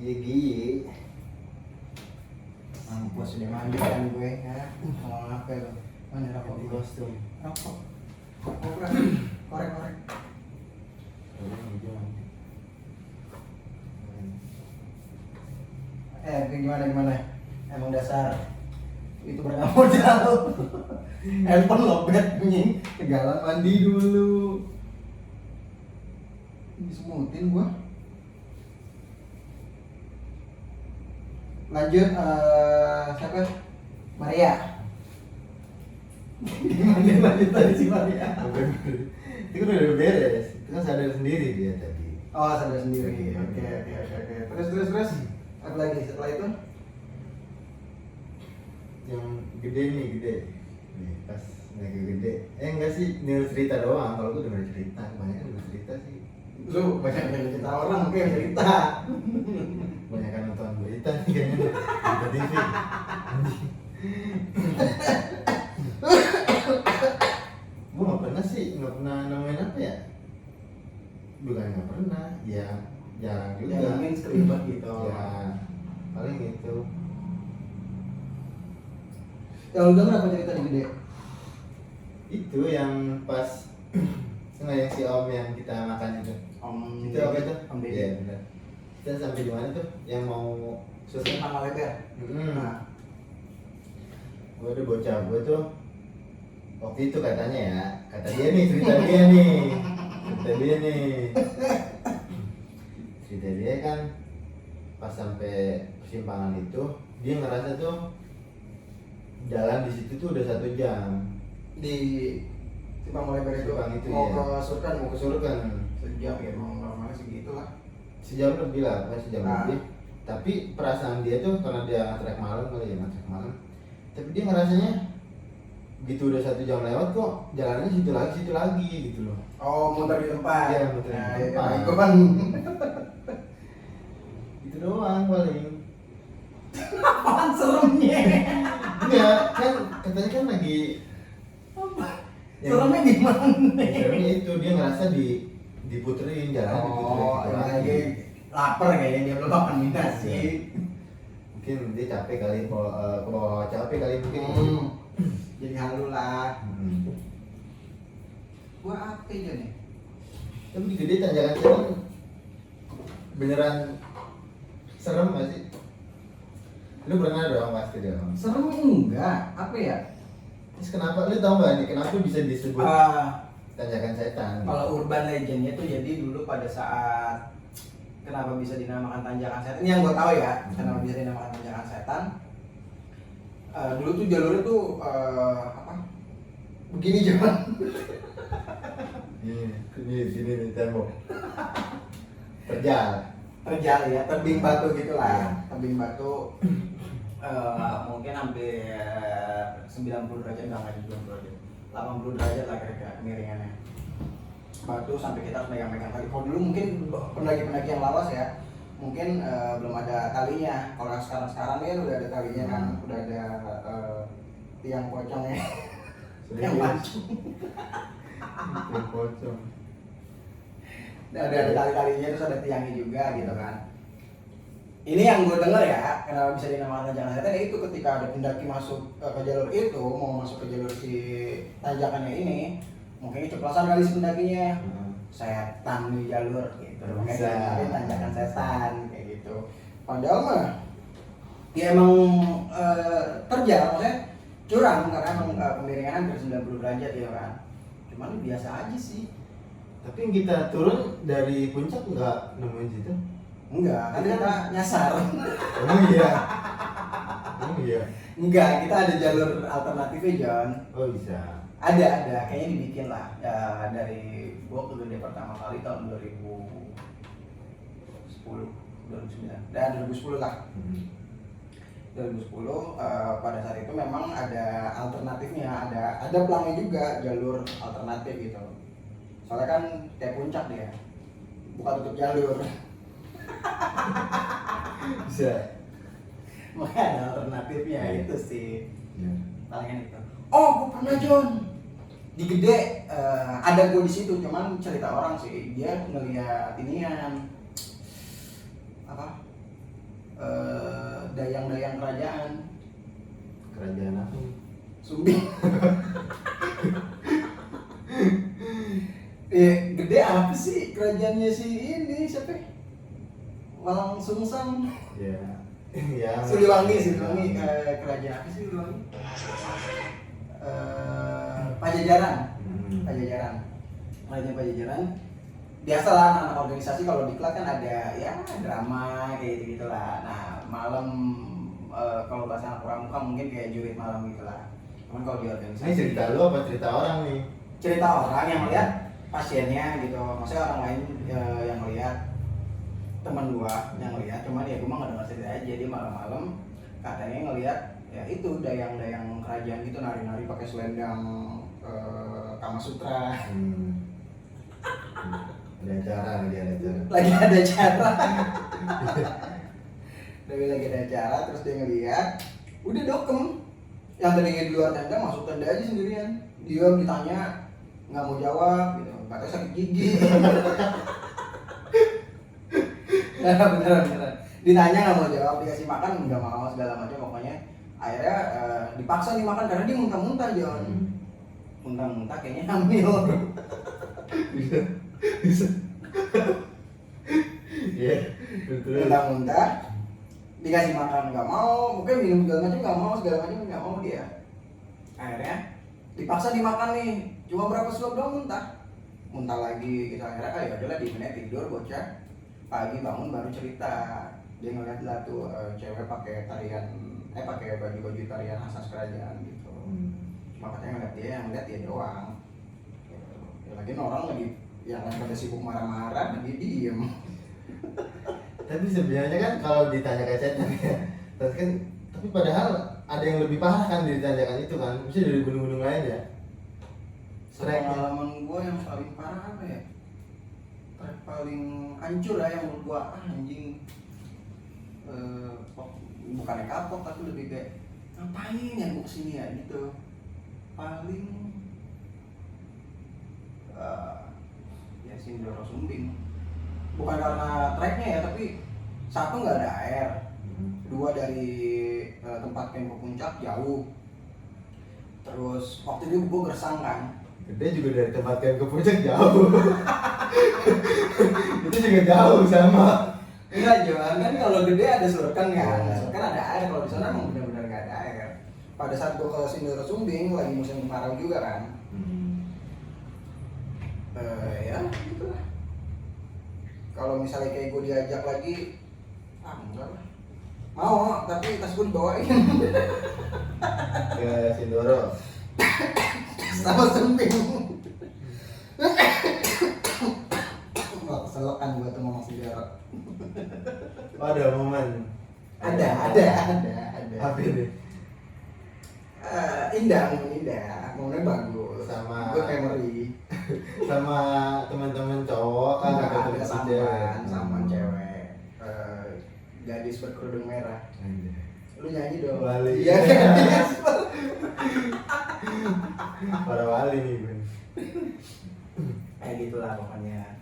Gigi. Mampus udah mandi kan gue ya. Mau apa lo? Mana rokok di kostum? Rokok. Korek. Gimana? Emang dasar itu pernah modal. Handphone lobet nih. Kegalan mandi dulu. Disemutin gua. Lanjut siapa? Maria. Gimana lanjut tadi si Maria? Itu kan udah beres. Itu kan sadar sendiri dia tadi. Oh, sadar sendiri. Oke. Terus. Apa lagi setelah itu? Yang gede. Nih, pas lagi gede. Enggak sih, denger cerita doang. Kalau gue denger cerita, kebanyakan denger cerita sih. Lu banyak cerita orang, oke cerita. Kebanyakan nonton berita nih kayaknya. Berita TV. Gue nggak pernah nemuin apa ya? Bukan nggak pernah, ya jarang juga. Ya mungkin terlibat gitu. Ya paling gitu. Kalau udah berapa cerita di gede? Itu yang pas yang si om yang kita makan itu. Itu apa itu? Om Deddy. Iya benar. Kita sampai di mana tuh? Yang mau Susun sama lebar. Nah, gue udah bocah gue tuh waktu itu katanya ya, kata dia nih cerita dia kan pas sampai persimpangan itu dia ngerasa tuh jalan di situ tuh udah 1 jam di Simpang Lebar itu Simpang itu, mau iya. ke Surkan. kan Sejam ya, mau normalnya segitu lah. sejam lebih lah, pas sejam Nah. lebih. Tapi perasaan dia tuh karena dia nge-trek malam kali ya, nge-trek malam. Tapi dia ngerasanya gitu udah 1 jam lewat kok jalannya situ lagi gitu loh. Oh, muter di tempat. Iya, muter di tempat. Itu kan Itu doang paling. apaan seremnya? Enggak, kan katanya kan lagi Seremnya gimana? seremnya itu dia ngerasa diputerin jalan Oh, diputerin lagi lapar kayaknya dia belum makan nasi. mungkin dia capek kali ke bawah capek kali mungkin. Jadi halu lah. Hmm. Gua apa aja nih? Tapi di gede tanjakan serem beneran serem gak sih? Lu pernah dong pasti dong. Serem enggak? Apa ya? Terus kenapa lu tau gak nih kenapa bisa disebut tanjakan setan? Kalau urban legendnya tuh jadi dulu pada saat kenapa bisa dinamakan tanjakan setan? Ini yang gue tahu ya, kenapa bisa dinamakan tanjakan setan? Dulu tuh jalurnya tuh apa? Begini jalan. Ini sini nih tembok. Terjal Terjal ya, tebing batu gitulah. Tebing batu mungkin hampir 90 derajat, enggak 90 derajat. 80 derajat lah kira-kira kemiringannya. Batu sampai kita harus megang-megang tali. Kalau dulu mungkin pendaki-pendaki yang lawas ya, mungkin belum ada talinya. Kalau sekarang kan udah ada talinya kan, udah ada tiang pocongnya yang pancung. Tiang pocong. Ada tali-talinya, terus ada tiangnya juga gitu kan. Ini yang gue denger ya, kenapa bisa dinamakan tanjakan setan, itu ketika ada pendaki masuk ke jalur itu, mau masuk ke jalur si tanjakannya ini, mungkin keceplosan kali si pendakinya, setan di jalur gitu, makanya dinamain tanjakan setan kayak gitu. Padahal mah ya emang terjal, maksudnya curang karena emang kemiringan hampir 90 derajat ya kan. Cuman biasa aja sih. Tapi yang kita turun dari puncak nggak nemuin situ? Enggak, kan kita nyasar. Emang iya? Emang iya? Enggak, kita ada jalur alternatifnya John. Oh bisa. Ada, kayaknya dibikin lah ya, dari gua ke gede pertama kali tahun 2010, 2009, dan 2010 lah. 2010 pada saat itu memang ada alternatifnya, ada pelangnya juga jalur alternatif gitu. Soalnya kan kayak puncak dia, bukan tutup jalur. Bisa. Makanya ada alternatifnya itu sih. Ya. Palingan itu. Oh, gua pernah John. Di gede ada gua di situ, cuman cerita orang sih. Dia ngeliat inian apa? kerajaan. Kerajaan apa? Sumbing. Gede apa sih kerajaannya si ini siapa? Malang Sungsang. Ya. Ya. Siliwangi, kerajaan apa sih Siliwangi? Pajajaran. Pajajaran. Kerajaan Pajajaran. Biasalah anak organisasi kalau diklat kan ada ya drama kayak gitu gitulah. Nah malam kalau bahasa anak pramuka mungkin kayak jurit malam gitulah. Cuman kalau di organisasi. Ini cerita lu apa cerita orang nih? Cerita orang yang melihat pasiennya gitu, maksudnya orang lain yang melihat teman gua yang ngelihat, cuman ya gua mah nggak dengar cerita aja. Dia malam-malam katanya ngelihat ya itu dayang-dayang kerajaan gitu nari-nari pakai selendang Kama Sutra. Ada acara, Lagi ada acara. Lagi ada acara, terus dia ngelihat, udah dokem. Yang tadinya di luar tenda masuk tenda aja sendirian. Dia ditanya nggak mau jawab, gitu. Katanya sakit gigi. beneran. Ditanya nggak mau jawab, dikasih makan nggak mau segala macam, pokoknya akhirnya dipaksa dimakan karena dia muntah-muntah Jon. Muntah-muntah kayaknya hamil. Bisa. Iya. Muntah-muntah dikasih makan nggak mau, mungkin minum segala macam nggak mau dia. Akhirnya dipaksa dimakan nih, cuma berapa suap doang muntah lagi. Kita akhirnya ya udahlah diminta tidur bocah. Pagi bangun baru cerita, dia ngeliat lah tuh cewek pakai pakai baju tarian khas kerajaan gitu. Cuma katanya ngeliat dia doang. Ya lagi orang lagi yang lain pada sibuk marah-marah, dia diem. Tapi sebenarnya kan kalau ditanya setan ya, tapi padahal ada yang lebih parah kan ditanyakan itu kan, mesti dari gunung-gunung lain ya. Pengalaman gue yang paling parah apa ya? Trek paling hancur ya yang menurut gue anjing. Bukannya kapok tapi lebih kayak ngapain ya gue kesini ya gitu. Paling ya Sindoro Sumbing. Bukan karena treknya ya, tapi satu nggak ada air, dua dari tempat camp ke puncak jauh. Terus waktu itu gue gersang kan. Gede juga dari tempat camp ke puncak jauh. Itu juga jauh sama. Enggak Johan, kan kalau gede ada surken kan, surken ada air. Kalau di sana emang benar-benar nggak ada air. Pada saat gue ke Sindoro Sumbing lagi musim kemarau juga kan. Ya gitu lah. Kalau misalnya kayak gue diajak lagi, enggak lah. Mau, tapi tas gue dibawain. Ke Sindoro. Sama Sumbing. Wah, keselokan gue tuh ngomong Sindoro. Oh, ada momen. Ada. Apa ini? Indah, momennya bagus. Sama gue memory. Sama teman-teman cowok kan atau teman sama cewek. Gadis berkerudung merah. Lu nyanyi dong. Wali. Iya. Para wali nih gue. Kayak gitulah pokoknya.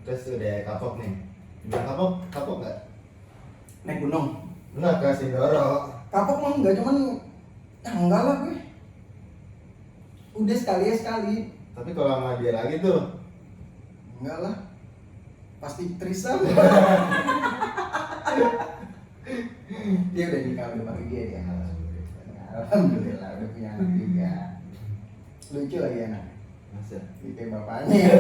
Terus udah kapok nih. Udah kapok nggak? Naik gunung. Enggak ke Sindoro. Kapok mah enggak, cuman enggak lah gue. Udah sekali. Tapi kalau sama dia lagi tuh Enggak lah. Pasti trisam. Dia udah nikah, udah pakai dia. Alhamdulillah udah punya anak juga. Lucu lagi anak. masa Kayak bapaknya.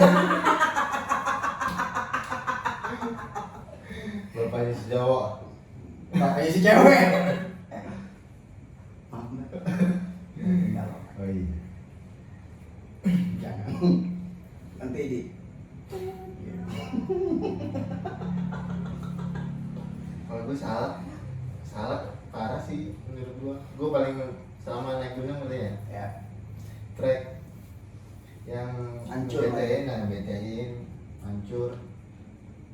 bapaknya si Jawa. Bapaknya si cewek. Maaf Mbak. Enggak loh. Oh iya. Jangan. Nanti di. Kalau gue salah parah sih menurut gue paling selama naik gunung gitu ya. Ya. Trek yang Hancur, betain hancur,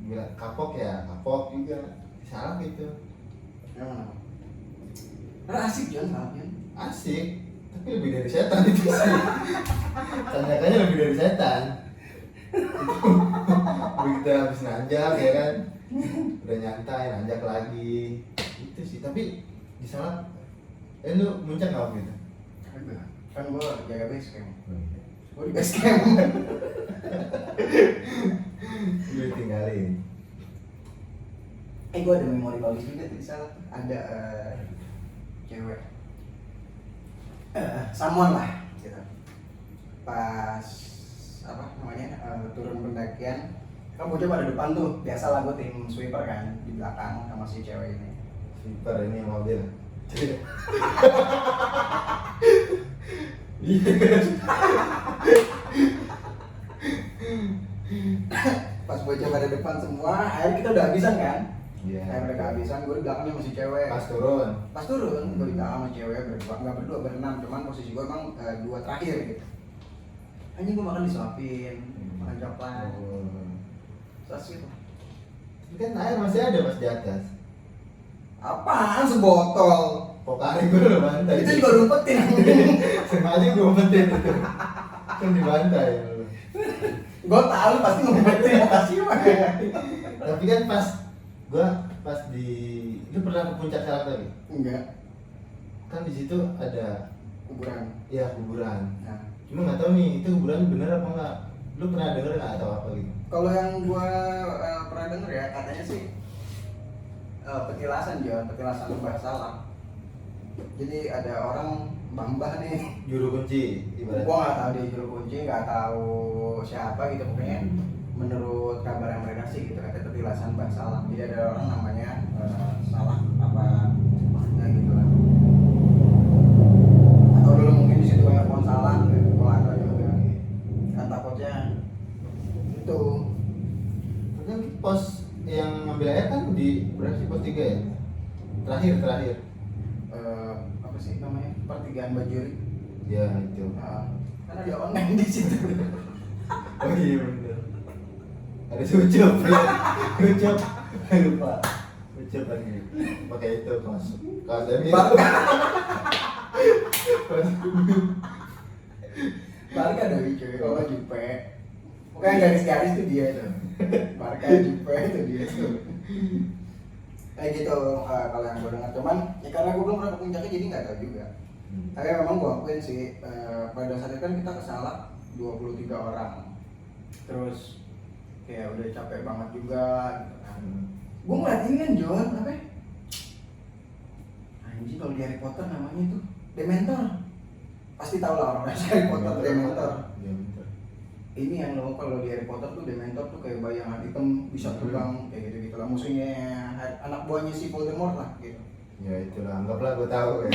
bilang kapok juga salah gitu. Yang mana? Asik John salahnya. Asik tapi lebih dari setan itu sih. Tanyakannya lebih dari setan itu. Begitu habis nanjak ya kan udah nyantai nanjak lagi Itu sih, tapi di sana lu muncak nggak waktu itu? Kagak. Kan gue jaga base camp. Oh, iya. Gue di base camp. Lu tinggalin. Gue ada memori bagus juga tuh di sana. Ada cewek. Someone lah gitu. Pas apa namanya turun pendakian, kan gue coba ada depan tuh. Biasalah gue tim sweeper kan, di belakang sama si cewek ini. Sweeper ini yang mobil. Pas gue coba ada depan semua, akhirnya kita udah habisan kan? Iya. Akhirnya udah kehabisan, gue di belakangnya masih cewek. Pas turun. Pas turun, gue di belakang sama cewek berdua, nggak berdua, berenam, cuman posisi gue emang dua terakhir gitu. Anjing gue makan disuapin, makan coklat, Oh. terus gitu. Tapi kan air masih ada pas di atas. Apaan sebotol? Pokari gue udah bantai. Itu juga rumpetin. Sengaja gue umpetin itu. Kan dibantai. Gue tahu pasti ngumpetin makasih mah. Tapi kan pas di lu pernah ke puncak Salak tadi? Enggak, Kan di situ ada kuburan. ya kuburan. Nah, Cuma nggak tahu nih itu kuburan bener apa enggak. Lu pernah denger nggak atau apa gitu? kalau yang gue pernah denger ya katanya sih petilasan Mbah Salam. Jadi ada orang mbah nih. Juru kunci Gua nggak tahu dia juru kunci, nggak tahu siapa gitu pokoknya. Menurut kabar yang mereka sih gitu katanya petilasan Mbah Salam. Jadi ada orang namanya Salah apa gitu lah. Atau dulu mungkin di situ banyak pohon salah gitu. Gua nggak tahu juga. Kan takutnya itu Kan pos yang ngambil air kan di berapa sih, pos 3 ya? Terakhir. apa sih namanya pertigaan Bajuri. Ya itu. Karena ada online di situ. Oh iya bener. Ada sucup ya. Sucup. Lupa. Sucup lagi. Pakai itu kaos ini. Barca doi cuy, kalau Jupe pokoknya garis-garis tuh dia tuh. Barca Jupe itu dia tuh. Kayak gitu kalau yang gue dengar, cuman ya karena gue belum pernah ke puncaknya jadi nggak tahu juga. Tapi memang gue akuin sih pada saat itu kan kita ke Salak 23 orang. Terus kayak udah capek banget juga gitu kan. Gue ngeliat ini kan John, apa ya? Anjing kalau di Harry Potter namanya itu Dementor. Pasti tahu lah orang Harry Potter Dementor. Ini yang lo kalau di Harry Potter tuh Dementor tuh kayak bayangan hitam bisa terbang kayak gitu gitulah, musuhnya anak buahnya si Voldemort lah gitu. Ya itulah, anggaplah gue tahu ya.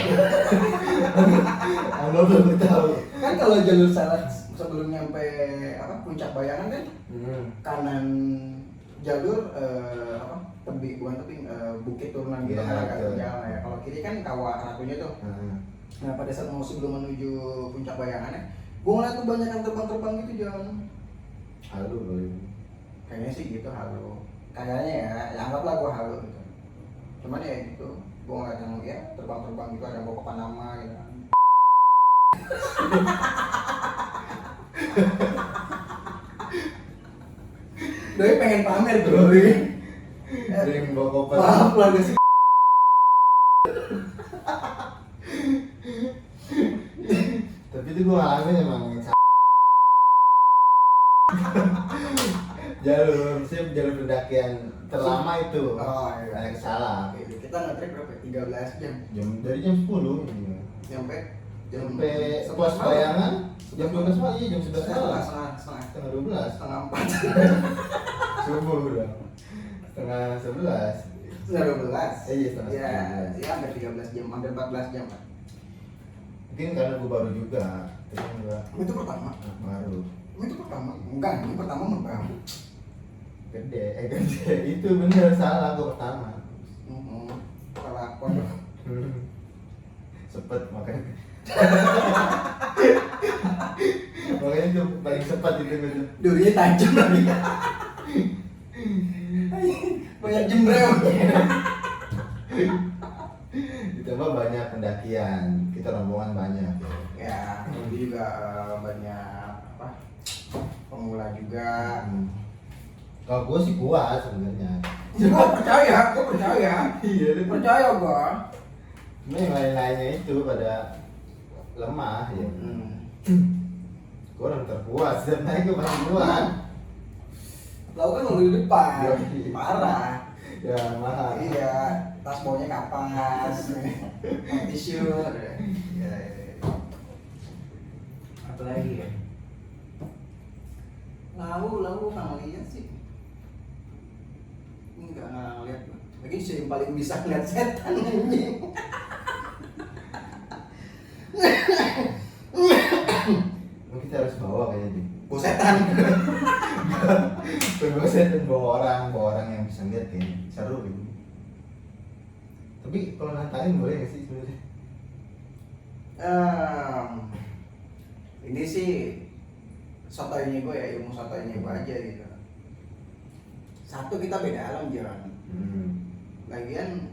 Anggaplah gue tahu. Kan kalau jalur Salak sebelum nyampe apa puncak bayangan kan kanan jalur bukan tebing bukit turunan gitu Ya, kan agak betul. jalan ya. Kalau kiri kan kawah ratunya tuh. Nah pada saat mau sebelum menuju puncak bayangannya, gue ngeliat tuh banyak yang terbang-terbang gitu jalan. Halu kali. Kayaknya sih gitu halu. Kayaknya ya anggaplah gue halu gitu. Cuman ya gitu, gue ngeliat yang ya terbang-terbang gitu ada yang bawa papan nama gitu kan. Doi pengen pamer Doi. Ada yang bawa koper. Maaf lah guys. Tapi itu gue ngalamin emang jalur pendakian terlama itu. Oh iya. Naik salah. Kita nge-trek berapa? 13 jam. Dari jam 10 Sampai sampai pos bayangan jam 12 malam, iya jam 11 malam. setengah 12. setengah 4. Subuh udah. Setengah 11. Setengah 12. Iya, setengah Ya, 11. ya hampir 13 jam, hampir 14 jam lah. Mungkin karena gue baru juga. Terus juga Itu pertama. baru. Itu pertama. Enggak, ini pertama mah Gede. Itu bener salah gue pertama. Salah pondok. Sepet makanya. Makanya itu paling cepat itu gitu. Durinya tajam lagi. Banyak jembreng. Ditambah banyak pendakian, kita rombongan banyak. Ya, ini juga banyak apa pemula juga. Kalau gue sih kuat sebenarnya. Gua percaya. Iya, lu Percaya gua. cuma yang lain-lainnya itu pada lemah ya. Gue orang terkuat, setiap naik gue pasti kuat. Lalu kan lu di depan. Yoi. Parah. Ya mahal. Iya, tas bawahnya kapas. Tisu. Iya. Apa lagi ya? Lalu nggak ngeliat sih. Nggak ngeliat. Lagi sih yang paling bisa ngeliat setan ini. Mungkin kita harus bawa kayaknya. Setan. Bawa setan, bawa orang yang bisa lihat kayaknya seru gitu. Tapi kalau nantangin boleh nggak sih sebenarnya? Ini sih sotoynya gue ya, ilmu sotoynya gue aja gitu. Satu, kita beda alam Jon. Lagian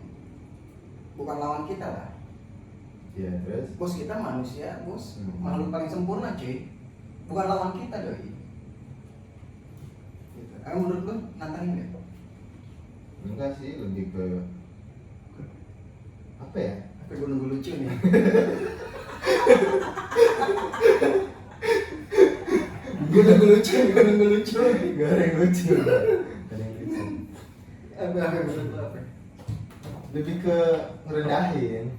bukan lawan kita lah. Iya, terus? Bos kita manusia, bos. Makhluk paling sempurna cuy. Bukan lawan kita doi. Gitu. Menurut lu nantangin gak? Enggak sih, lebih ke apa ya? Apa gue nunggu lucu nih? Gue nunggu lucu. Gak ada yang lucu. Apa menurut lu apa? Lebih ke ngerendahin.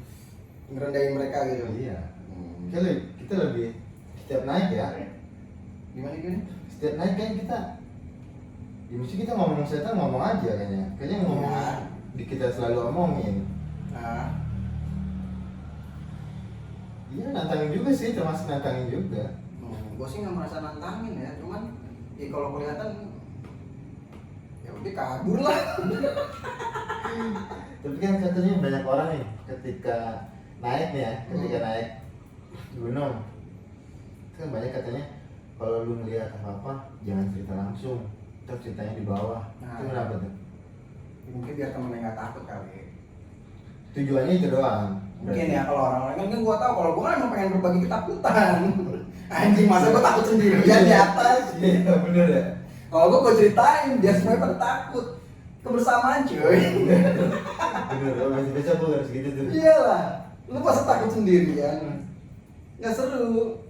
Ngerendahin mereka gitu. Iya. Kita lebih setiap naik ya. Gimana gini? Setiap naik kan kita, ya mesti kita ngomong setan ngomong aja kayaknya. Kayaknya ngomong kita selalu omongin. Nah, Iya nantangin juga sih, termasuk nantangin juga. gue sih nggak merasa nantangin ya, cuman ya kalau kelihatan ya udah kabur lah. Tapi kan katanya banyak orang nih ketika naik nih ya, ketika naik gunung, kan banyak katanya kalau lu ngeliat apa-apa jangan cerita langsung, terus ceritanya di bawah. Itu kenapa tuh? Mungkin biar temennya nggak takut kali. Tujuannya itu doang. Mungkin ya kalau orang lain kan gua tahu, kalau gua kan emang pengen berbagi ketakutan. Anjing, masa gua takut sendirian di atas. Iya bener ya. Kalau gua ceritain biar semuanya pada takut. Kebersamaan cuy. Bener, masih besok gua harus gitu tuh. Iyalah, lu masa takut sendirian. Nggak seru.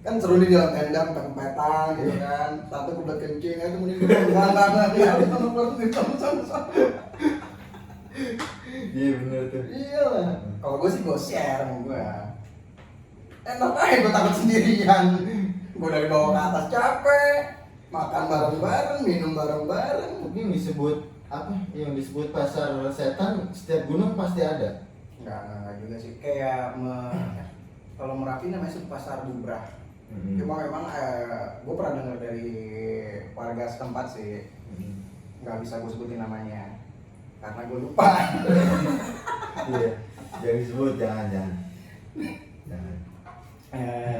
Kan seru nih di dalam tenda petang gitu kan. Satu kuda kencing aja kemudian enggak harus sama-sama. Iya bener tuh. Iyalah. Kalau gue sih gue share sama gue. Enak aja gue takut sendirian. Gue dari bawah ke atas capek, makan bareng-bareng, minum bareng-bareng. Mungkin disebut apa? Yang disebut pasar setan setiap gunung pasti ada. Enggak juga sih. Kayak kalau Merapi namanya pasar Bubrah. Cuma memang gue pernah dengar dari warga setempat sih. Nggak bisa gue sebutin namanya karena gue lupa. Iya, jangan disebut, jangan.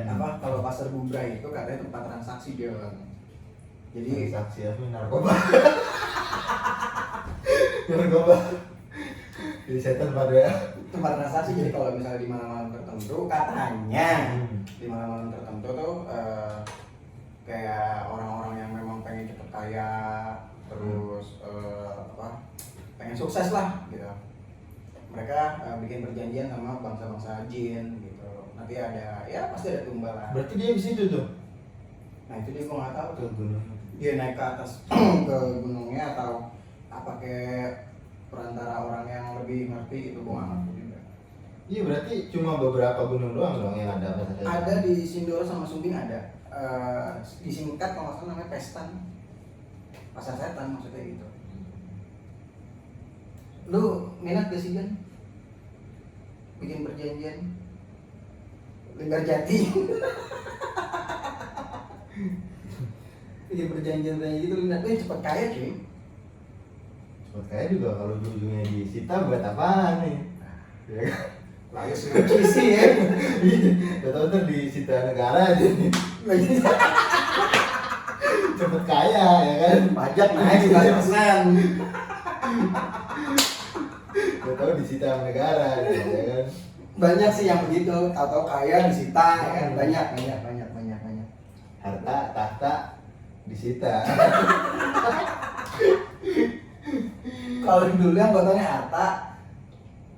Apa kalau pasar Bubrah itu katanya tempat transaksi Jon. Jadi saksi apa narkoba. Narkoba. Jadi setan pada ya. tempat transaksi. Jadi kalau misalnya di malam-malam tertentu katanya di malam-malam tertentu tuh kayak orang-orang yang memang pengen cepet kaya terus pengen sukses lah gitu, mereka bikin perjanjian sama bangsa-bangsa jin gitu. Nanti ada ya pasti ada tumbalan. Berarti dia di situ tuh. Nah itu dia gue nggak tahu Ke tuh gunung. dia naik ke atas ke gunungnya atau apa kayak perantara orang yang lebih ngerti itu gue nggak ngerti juga. Iya berarti cuma beberapa gunung doang dong yang ada pasar setan. Ada di Sindoro sama Sumbing ada. Disingkat kalau nggak salah namanya Pestan. Pasar setan maksudnya gitu. Lu minat gak sih Jan? Bikin perjanjian Linggar Jati. Bikin perjanjian kayak gitu lu minat, lu cepet kaya cuy. Cepet kaya juga kalau ujungnya disita buat apaan nih? Ya kan? Lalu suci sih ya. Gak tau ntar disita negara aja nih. Cepet kaya ya kan? Pajak naik 11%. Gak tau disita sama negara ya kan? Banyak sih yang begitu, tahu-tahu kaya disita ya kan. Banyak. Harta, tahta disita. Kalau dulu yang kotanya Arta,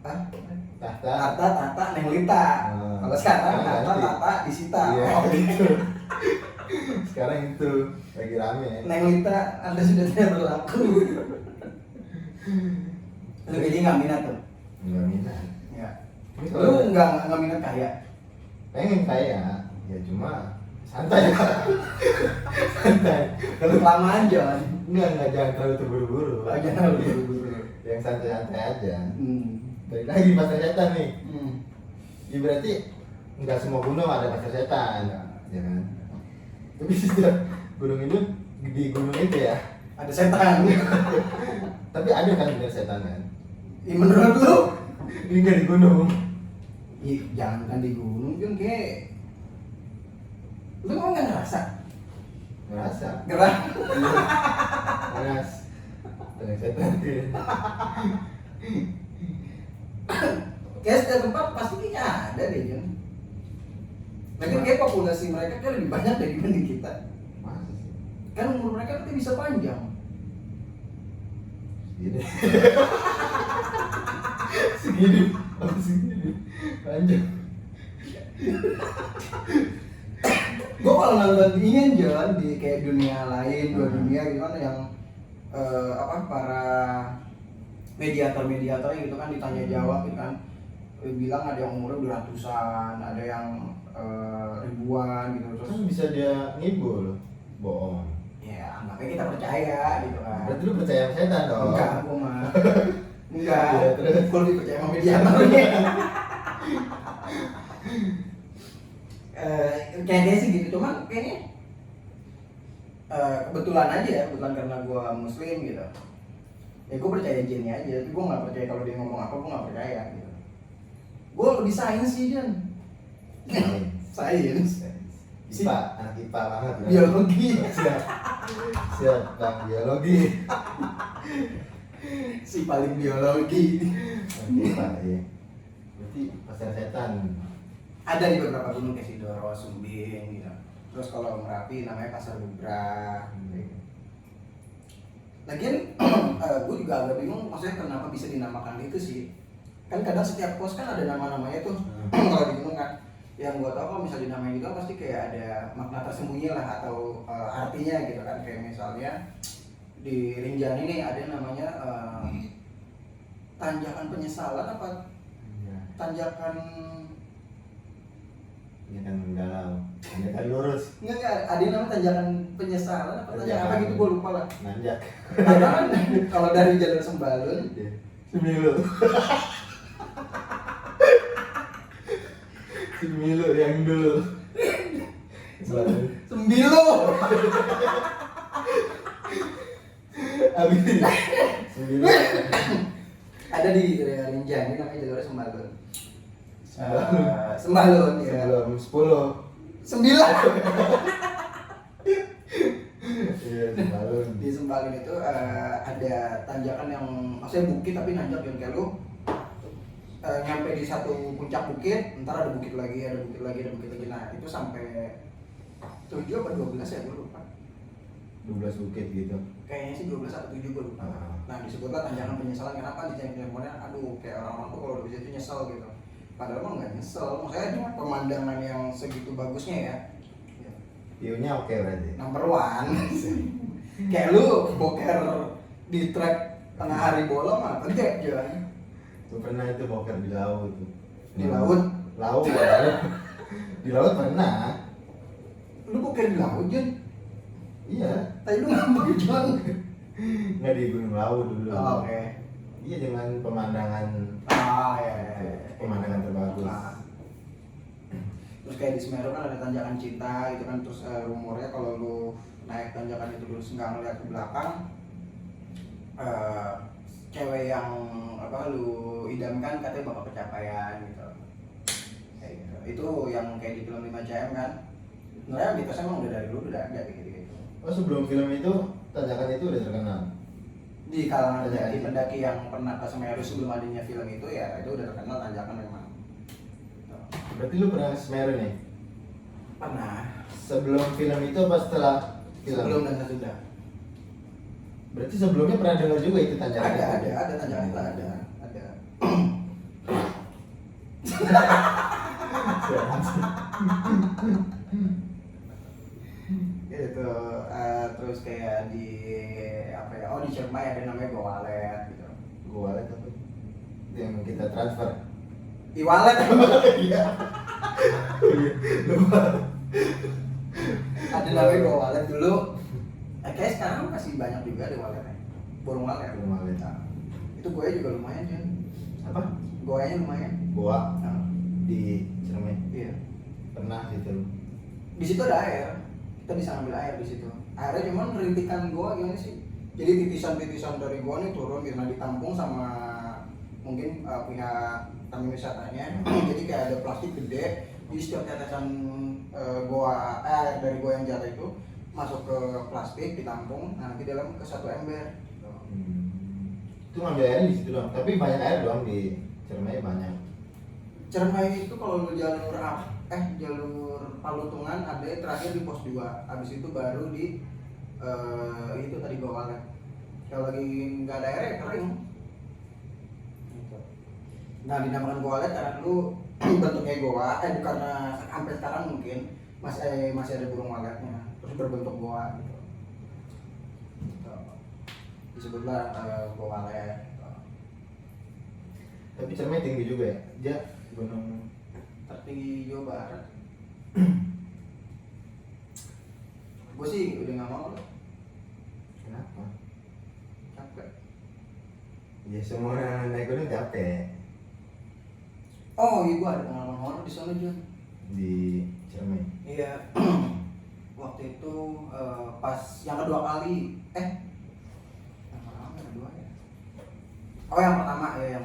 Tahta. Arta, Tata, Neng Lita. Kalau sekarang Arta, ganti. Tata, Disita. Iya. Oh gitu. Sekarang itu lagi rame. Neng Lita, Anda sudah tidak berlaku. Lu jadi nggak minat tuh? Enggak minat. Ya. Ini Lu kalau nggak minat kaya? pengen kaya, ya cuma santai. Santai. Kalau Kelamaan John. enggak jangan terlalu terburu-buru. Jangan buru-buru. Yang santai-santai aja. Hmm. Balik lagi pasar setan nih. Hmm. Ya berarti nggak semua gunung ada pasar setan, ya kan? Tapi setiap gunung itu di gunung itu ya, Ada setan. tapi ada kan bener setan kan? Ya, menurut lu? Ini nggak di gunung. Ih, jangan kan di gunung kan kayak lu kok nggak ngerasa? Ngerasa. Gerah. Panas. Ada setan. Kayak setiap tempat pasti kayaknya ada deh John. Lagi kayak populasi mereka kan lebih banyak dibanding kita. Masa sih? Kan umur mereka nanti bisa panjang. Segini. Segini. Oh, segini. Panjang. Gue kalau nonton ini John di kayak dunia lain, dua dunia gimana yang para mediator gitu kan ditanya jawab gitu kan, bilang ada yang umurnya 200-an, ada yang ribuan gitu terus. Kan bisa dia ngibul, bohong. Ya anggapnya kita percaya gitu kan. Berarti lu percaya sama setan dong? Enggak, gue mah enggak. Ya, terus? Gue lebih percaya sama mediatornya. Kayaknya sih gitu, cuman kayaknya kebetulan aja ya, kebetulan karena gue muslim gitu. Ya gue percaya jinnya aja, tapi gue nggak percaya kalau dia ngomong apa, gue nggak percaya gitu. Gue lebih sains sih Jan. Sains. IPA, anak IPA banget. Ya. Biologi. Siap, siap, Bang, biologi. Si paling biologi. Anak IPA, ya. Berarti pasar setan. Ada di beberapa gunung kayak Sidoro, Sumbing gitu. Terus kalau Merapi namanya Pasar Bubrah. Lagian gue juga agak bingung maksudnya kenapa bisa dinamakan itu sih. Kan kadang setiap pos kan ada nama-namanya tuh. Kalau di gunung kan. Yang gue tau kalau misalnya dinamain juga pasti kayak ada makna tersembunyi lah atau artinya gitu kan. Kayak misalnya di Rinjani nih ada namanya tanjakan penyesalan apa Iya. tanjakan Ini kan galau. Ini kan lurus. enggak ada yang namanya tanjakan penyesalan apa tanjakan apa gitu gue lupa lah. Nanjak. Karena kan kalau dari jalur Sembalun Semilu. Semilu yang dulu. Sembilu Abis Semilu. ada di Rinjani namanya jalur Sembalun. Sembalun. Sembalun ya. Sebelum 10. 9 Iya, Sembalun. di Sembalun itu ada tanjakan yang maksudnya bukit tapi nanjak yang kayak lu nyampe di satu puncak bukit, ntar ada bukit lagi, ada bukit lagi, ada bukit lagi. Nah itu sampai 7 apa 12 ya gue lupa. 12 bukit gitu. Kayaknya sih 12 atau 7 gue lupa. Nah disebutlah tanjakan penyesalan. Kenapa di aduh kayak orang-orang tuh kalau di situ nyesel gitu. Padahal mah nggak nyesel, maksudnya pemandangan yang segitu bagusnya ya. View-nya oke berarti. Number one. Kayak lu boker di trek tengah hari bolong mah penting Jon. Gue pernah itu boker di laut tuh. Di laut. Laut. Di laut pernah. Lu boker di laut Jon. Iya. Tadi lu ngambek Jon. Nggak di Gunung Lawu dulu. Oh, oke. Iya dengan pemandangan. Ah ya. Pemandangan terbagus. Nah. Terus kayak di Semeru kan ada tanjakan Cinta gitu kan, terus rumornya kalau lu naik tanjakan itu terus nggak ngeliat ke belakang, cewek yang apa lu idamkan katanya bakal pencapaian gitu. Kayak gitu. Itu yang kayak di film 5 cm kan. Sebenarnya mitos emang udah dari dulu udah ada kayak gitu. Oh sebelum film itu tanjakan itu udah terkenal. Di kalangan pendaki yang pernah ke Semeru sebelum adanya film itu ya itu udah terkenal tanjakan memang. Berarti lu pernah ke Semeru nih? Pernah. Sebelum film itu apa setelah film? Sebelum dan sesudah. Berarti sebelumnya pernah dengar juga itu tanjakan? Ada tanjakan itu ada. Gitu. Terus kayak di apa ya? Oh di Ciremai ada namanya GoWallet gitu. GoWallet apa? Yang kita transfer. E-wallet. Iya. Ada namanya GoWallet dulu. Kayak sekarang masih banyak juga di walletnya. Borong wallet. Nah, itu gue juga lumayan kan. Apa? Goanya lumayan. Goa Nah, di Ciremai. iya. Pernah situ. Di situ ada air. Kita bisa ngambil air di situ. Airnya cuman rintikan goa gimana sih? Jadi titisan-titisan dari goa ini turun karena ditampung sama mungkin pihak tamu wisatanya. Jadi kayak ada plastik gede di setiap tetesan goa air dari goa yang jatuh itu masuk ke plastik ditampung, nah nanti dalam ke satu ember. Itu ngambil air di situ doang. Tapi banyak air doang di Ciremai banyak. Ciremai itu kalau lu jalur jalur Palutungan ada terakhir di pos 2. Habis itu baru di itu tadi GoWallet. Kalau lagi nggak ada air ya kering. Gitu. Nah dinamakan GoWallet karena dulu bentuknya goa, karena sampai sekarang mungkin masih ada burung waletnya, terus berbentuk goa gitu. Disebutlah GoWallet. Tapi Ciremai tinggi juga ya? Dia gunung Tertinggi Jawa Barat. Gue sih udah nggak mau loh. Kenapa? Capek. Ya semua naik gunung capek. Oh iya, gue ada pengalaman horor di sana Jun. Di Ciremai. Iya. Waktu itu pas yang kedua kali, yang pertama yang kedua ya. Oh yang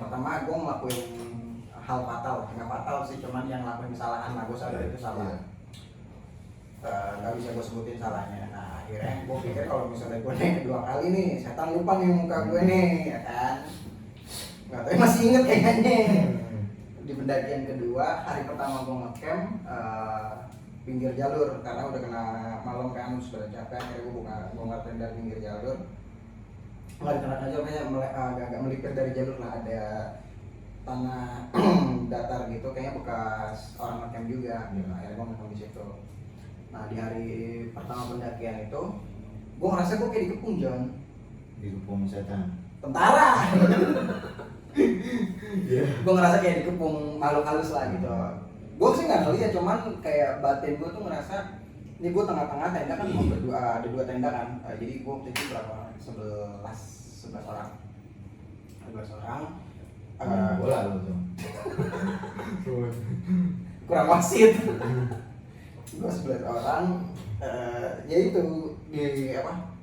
pertama gue ngelakuin hal fatal, nggak fatal sih, cuman yang ngelakuin kesalahan. Nah gue sadar itu salah. Nggak bisa gue sebutin salahnya. Nah akhirnya gue pikir kalau misalnya gue naik kedua kali nih, setan lupa nih muka gue nih, ya kan? Nggak tahu masih inget kayaknya. Di pendakian kedua, hari pertama gue ngecamp pinggir jalur karena udah kena malam kan, sudah capek. Akhirnya gue buka tenda pinggir jalur. Nggak dikenakan aja, kayak agak melipir dari jalur lah, ada tanah datar gitu, kayaknya bekas orang ngecamp juga gitu. Akhirnya gue ngecamp di situ. Nah di hari pertama pendakian itu, gue ngerasa gue kayak dikepung John. Dikepung setan. Tentara. Iya. Gue ngerasa kayak dikepung makhluk halus lah gitu. Gue sih nggak ngeliat, cuman kayak batin gue tuh ngerasa ini gue tengah-tengah tenda kan, ada dua tenda kan. Jadi gue waktu itu berapa orang? 11 orang. 11 orang. Bola lu tuh. Kurang wasit. Gue 11 orang. Ya itu di apa?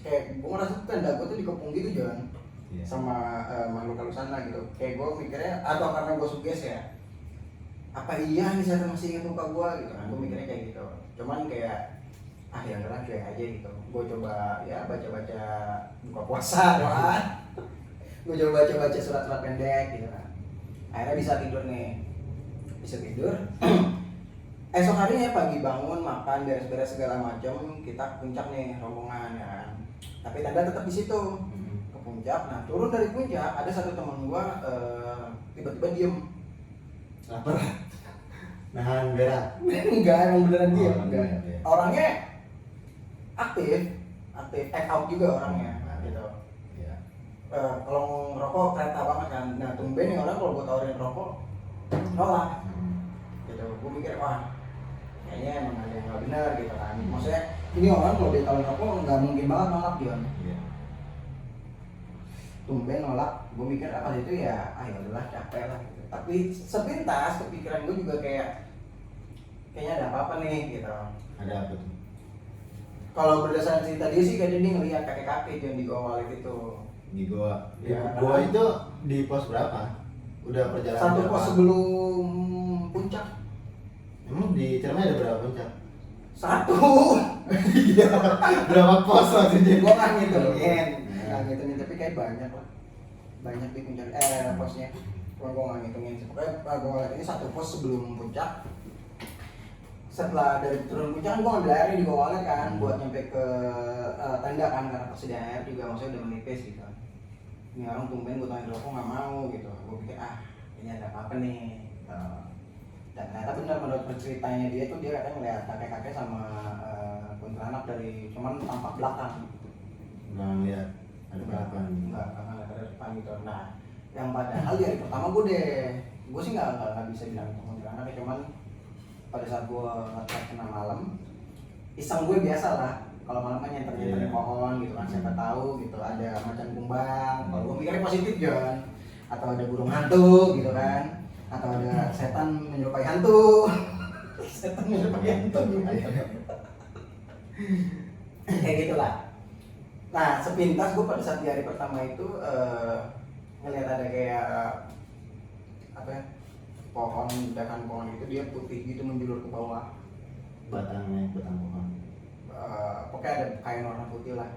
Kayak gue ngerasa tenda gue tuh dikepung gitu John. Iya. Sama makhluk halus sana gitu. Kayak gue mikirnya, atau karena gue suges ya, apa iya nih saya masih ingat muka gue gitu kan. Gue mikirnya kayak gitu. Cuman kayak ya udahlah cuek aja gitu. Gue coba ya baca-baca buka puasa doang. Gue coba baca-baca surat-surat pendek gitu kan. Akhirnya bisa tidur nih. Bisa tidur. Esok harinya pagi bangun, makan, beres-beres segala macam, kita ke puncak nih rombongan ya kan. Tapi tenda tetap di situ. Puncak, nah turun dari puncak ada satu teman gua tiba-tiba diem. Lapar. Nahan berak. Enggak, emang beneran diem. Enggak. Iya. Orangnya aktif, act out juga orangnya gitu. Iya. Kalau ngerokok kereta banget kan. Nah tumben nih orang kalau gua tawarin rokok nolak. Gitu. Gua mikir wah kayaknya emang ada yang nggak benar gitu kan. Maksudnya ini orang kalau dia tawarin rokok nggak mungkin banget nolak John. Iya. Tumben nolak, gue mikir apa itu ya, ya udahlah capek lah gitu. Tapi sepintas kepikiran gue juga kayaknya ada apa-apa nih gitu. Ada apa tuh? Kalau berdasarkan cerita dia sih kayaknya dia ngelihat kakek-kakek yang di Goa itu. Di Goa. Ya, Goa itu di pos berapa? Udah perjalanan satu berapa? pos sebelum puncak. Emang di Ciremai ada berapa puncak? Satu. Iya. Berapa pos maksudnya? Gue nggak ngitungin, tapi kayak banyak lah. Banyak di puncak posnya. Gue nggak ngitungin. Pokoknya gue ngeliat ini satu pos sebelum puncak. setelah dari turun puncak kan gue ngambil airnya di bawah kan buat nyampe ke tenda kan, karena persediaan air juga maksudnya udah menipis gitu. Ini orang tumben gue tanya rokok nggak mau gitu, gue pikir ini ada apa nih gitu. Dan ternyata benar menurut ceritanya dia tuh, dia katanya ngeliat kakek-kakek sama kuntilanak dari cuman tampak belakang. Nggak lihat ada berapa nih. Enggak ada depan gitu. Nah, yang padahal di hari pertama gue sih nggak bisa bilang itu kuntilanak, cuman pada saat gue nge-trek tengah malam, iseng gue biasa lah kalau malam kan nyenter di pohon gitu kan, siapa tahu gitu ada macan kumbang, kalau gue mikirnya positif John, atau ada burung hantu gitu kan, atau ada setan menyerupai hantu. Setan menyerupai hantu gimana? Kayak gitulah. Nah, sepintas gue pada saat di hari pertama itu ngelihat ada kayak apa ya, pohon, dahan pohon itu dia putih gitu menjulur ke bawah. Batang pohon. Pokoknya ada kain warna putih lah.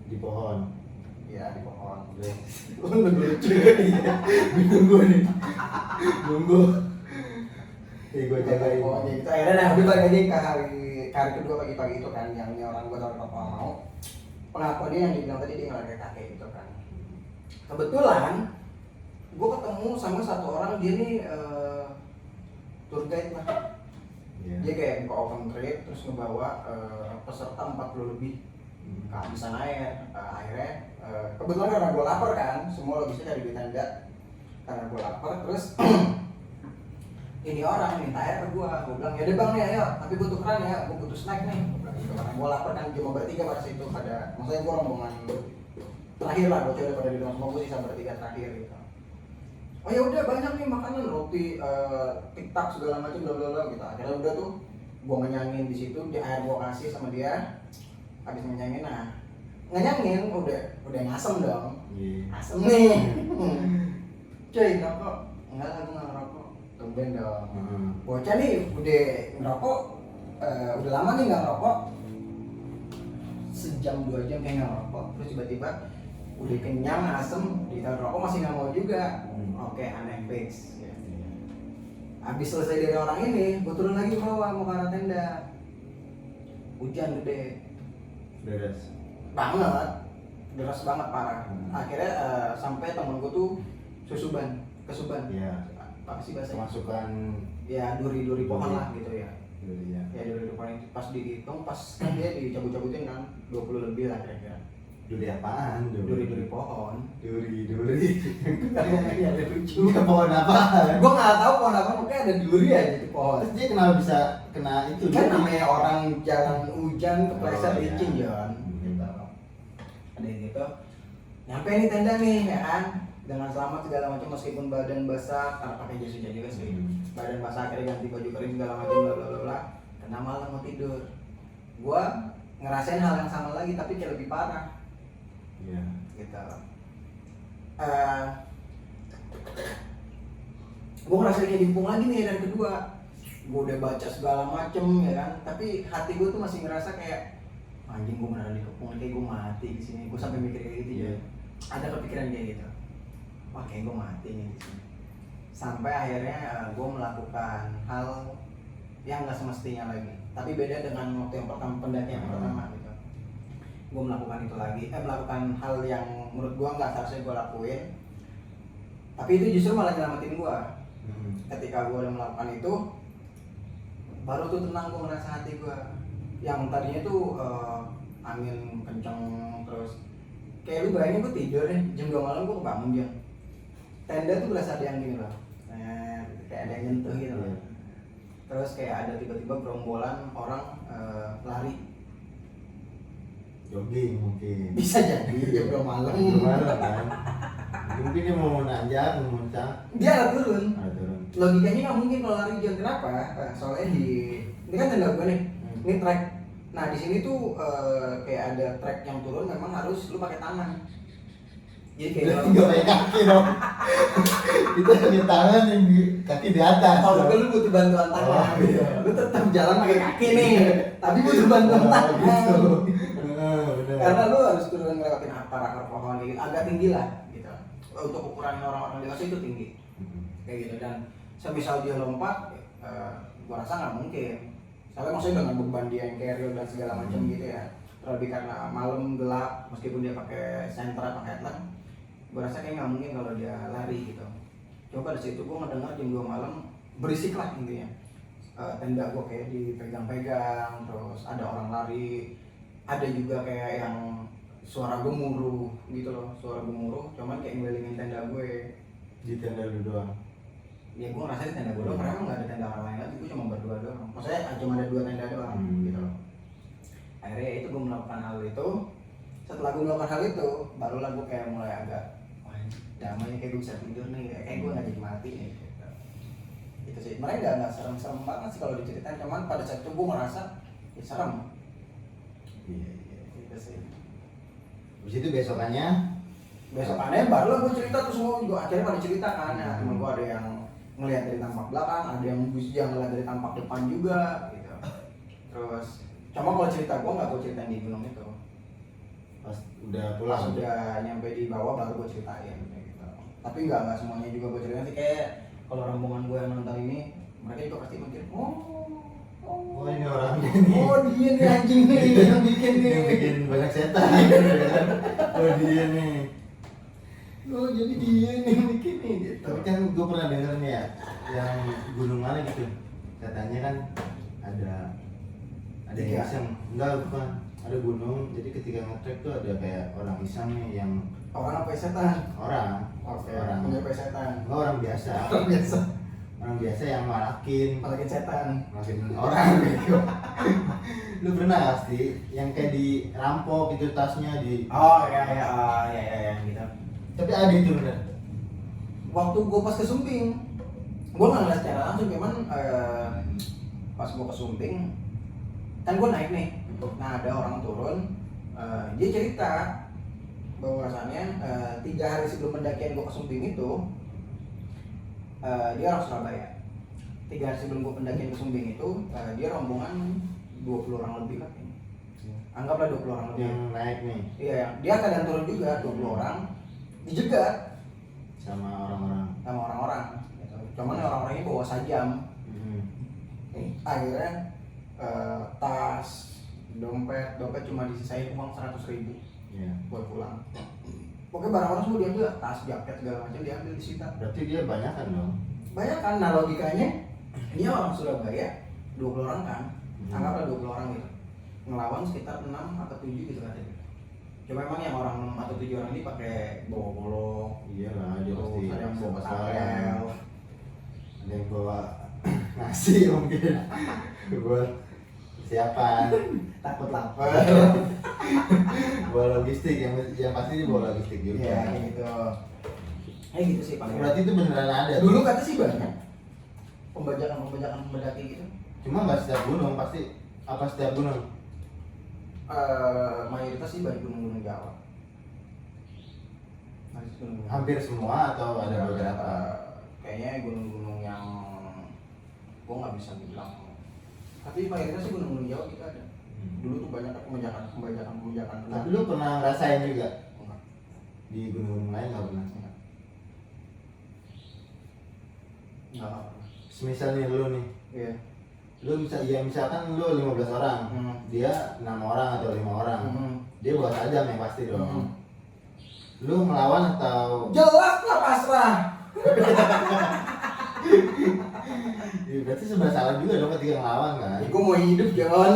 Di pohon. Ya di pohon. Lucu. Nunggu nih. Nunggu. Gue jagain. Pokoknya gitu. Akhirnya nah, habis balik lagi ke hari kedua pagi-pagi itu kan, yang ini orang gue tahu apa mau. Pengakuan dia yang dibilang tadi dia ngeliat kakek gitu kan. Kebetulan gue ketemu sama satu orang, dia nih tour guide lah. Dia kayak buka open trip terus ngebawa peserta 40 lebih kehabisan air. Akhirnya kebetulan karena gue lapar kan, semua logisnya dari di tenda. Karena gue lapar terus ini orang minta air ke gue bilang ya udah bang nih ayo, tapi gue tukeran ya, gue butuh snack nih. Gue bilang gitu karena gue lapar kan, cuma bertiga pada situ, maksudnya gue rombongan terakhir lah, gue coba pada di rumah semua, gue sisa bertiga terakhir gitu. Oh ya udah banyak nih makanan, roti, tiktak segala macam bla bla bla gitu. Akhirnya udah tuh gua ngenyangin di situ, di air gua kasih sama dia. Habis ngenyangin, nah ngenyangin udah ngasem dong. Asem nih. Cuy, ngerokok? Enggak lah, gua nggak ngerokok. Tumben dong. Bocah nih udah ngerokok, udah lama nih nggak ngerokok. Sejam 2 jam kayak nggak ngerokok. Terus tiba-tiba udah kenyang, asem, ditaruh rokok masih nggak mau juga. Oke, aneh fix. Habis selesai dari orang ini, gue turun lagi ke bawah mau ke arah tenda. Hujan gede. Deras. Banget. Deras banget parah. Akhirnya sampai temen gue tuh kesuban. Iya. Apa sih bahasanya? Kemasukan. Ya duri pohon lah gitu ya. Duri ya. Ya duri pohon itu pas dihitung, pas kan dia dicabut-cabutin kan 20 lebih lah kira-kira. Duri apaan? Duri pohon. Duri. Iya, ada lucu. Enggak pohon apa? Gue nggak tahu pohon apa, pokoknya ada duri aja di pohon. Terus dia kenapa bisa kena itu? Kan namanya orang jalan hujan kepleset licin Jon. Gitu. Ada gitu. Nyampe nih tenda nih ya kan, dengan selamat segala macam meskipun badan basah karena pakai jas hujan juga sih. Badan basah akhirnya ganti baju kering segala macam bla bla bla. Karena malam mau tidur. Gua ngerasain hal yang sama lagi tapi kayak lebih parah. Iya. Gitu. Gue ngerasa kayak dimpung lagi nih dari kedua. Gue udah baca segala macem ya kan, tapi hati gue tuh masih ngerasa kayak anjing gue beneran dikepung, kayak gue mati di sini. Gue sampai mikir kayak gitu ya. Ada kepikiran kayak gitu. Wah kayak gue mati nih di sini. Sampai akhirnya gue melakukan hal yang nggak semestinya lagi. Tapi beda dengan waktu yang pertama, pendakian yang pertama gitu. Gue melakukan itu lagi, melakukan hal yang menurut gue nggak seharusnya gue lakuin, tapi itu justru malah nyelamatin gue. Ketika gue udah melakukan itu, baru tuh tenang gue ngerasa hati gue. Yang tadinya tuh angin kenceng terus, kayak lu bayangin gue tidur nih jam 2 malam gue kebangun jam. Tenda tuh berasa ada yang gini loh, kayak ada yang nyentuh gitu loh. Terus kayak ada tiba-tiba gerombolan orang lari. Jogging mungkin. Bisa jadi jam 2 malam. Kan? Mungkin dia mau nanjak, mau muncak. Dia ada turun. Turun. Logikanya nggak mungkin kalau lari jam. Kenapa? Soalnya ini kan tenda gue nih. Ini trek. Nah di sini tuh kayak ada trek yang turun, memang harus lu pakai tangan. Jadi kayak nggak pakai kaki dong. Itu hanya tangan yang kaki di atas. kalau lu butuh bantuan tangan, lu tetap jalan pakai kaki nih, tapi butuh bantuan tangan. Gitu. Karena lu harus turun ngelewatin akar pohon gitu, agak tinggi lah gitu. Untuk ukuran orang-orang dewasa itu tinggi, kayak gitu. Dan semisal dia lompat, Gua rasa nggak mungkin. Soalnya maksudnya dengan beban dia yang carrier dan segala macam gitu ya. Terlebih karena malam gelap, meskipun dia pakai sentra, pakai headlamp, gua rasa kayak nggak mungkin kalau dia lari gitu. Coba di situ gua ngedengar jam 2 malam berisik lah intinya. Tenda gua kayak dipegang-pegang, terus ada orang lari, ada juga kayak yang suara gemuruh gitu loh, suara gemuruh, cuman kayak ngelilingin tenda gue. Di tenda lu doang. Ya gue ngerasa di tenda gue doang, karena emang gak ada tenda orang lain lagi, gue cuma berdua doang. Maksudnya cuma ada 2 tenda doang gitu loh. Akhirnya itu gue melakukan hal itu. Setelah gue melakukan hal itu, barulah gue kayak mulai agak wah damai, kayak gue bisa tidur nih, kayak gue gak jadi mati nih gitu. Itu sih, mereka gak serem-serem banget sih kalau diceritain, cuman pada saat itu gue ngerasa ya serem. Iya. Gitu sih. Habis itu besokannya Barulah gue cerita tuh semua, gue akhirnya pada cerita kan. Ya, temen gue ada yang ngelihat dari tampak belakang, ada yang ngelihat dari tampak depan juga gitu. Terus cuma kalau cerita gue nggak gue ceritain di gunung itu. pas udah Pas pulang. udah nyampe di bawah baru gue ceritain kayak gitu. Tapi nggak semuanya juga gue ceritain sih, kayak kalau rombongan gue yang nonton ini mereka juga pasti mikir Oh ini orangnya nih. oh dia nih anjing nih yang bikin nih. Yang bikin banyak setan. Oh dia nih. Oh jadi dia nih yang bikin nih gitu. Tapi kan gue pernah denger nih ya, yang gunung mana gitu, katanya kan ada yang Tiga. iseng. Enggak, bukan, ada gunung, jadi ketika nge-trek tuh ada kayak orang iseng nih yang Orang apa setan? orang Oke, orang punya setan. enggak orang biasa Orang biasa. orang biasa yang malakin Setan. orang gitu. Lu pernah pasti yang kayak dirampok gitu tasnya di, Oh ya gitu. tapi ada itu bener. Waktu gue pas ke Sumbing, gue nggak ngeliat secara langsung, cuman pas gue ke Sumbing, kan gue naik nih. Nah ada orang turun, dia cerita bahwasannya 3 hari sebelum pendakian gue ke Sumbing itu, dia orang Surabaya. 3 hari sebelum gue pendakian ke Sumbing itu, dia rombongan 20 orang lebih lah. Anggaplah 20 orang lebih. Yang naik nih Iya, dia keadaan turun juga 20 orang, dijegat sama orang-orang. sama orang-orang. Gitu. Cuman orang-orangnya bawa sajam. Akhirnya tas, dompet cuma disisain uang 100.000 Iya. buat pulang. Pokoknya barang-barang semua diambil, tas, jaket segala macam diambil disita. Berarti dia banyak kan dong? Banyak kan, nah logikanya dia orang Surabaya, 20 orang kan, anggaplah 20 orang gitu, ngelawan sekitar 6 atau 7 gitu katanya. Cuma emang yang orang 6 atau 7 orang ini pakai bawa golok, Iyalah, dia terus pasti ada yang bawa serba tapel, salah. Ada yang bawa nasi mungkin buat persiapan, takut lapar. bawa logistik, yang pasti dia bawa logistik juga. Iya kayak gitu. Gitu sih paling. Berarti itu beneran ada. Dulu kata sih banyak pembajakan pendaki gitu. Cuma nggak setiap gunung, pasti apa setiap gunung? Mayoritas sih banyak gunung-gunung Jawa. Mayoritas gunung-gunung. Hampir semua atau ada beberapa? Kayaknya gunung-gunung yang gua nggak bisa bilang. Tapi mayoritas sih gunung-gunung Jawa kita ada. Dulu tuh banyak pembajakan. Tapi lu pernah ngerasain juga Enggak. di gunung lain nggak pernah? Enggak. Semisal nih lu nih, Iya. lu misalkan lu 15 orang, dia 6 orang atau 5 orang, dia bawa sajam yang pasti dong. Lu melawan atau? Jelas lah pasrah. Ya, berarti sebenarnya salah juga dong ketika ngelawan kan? Gue mau hidup John.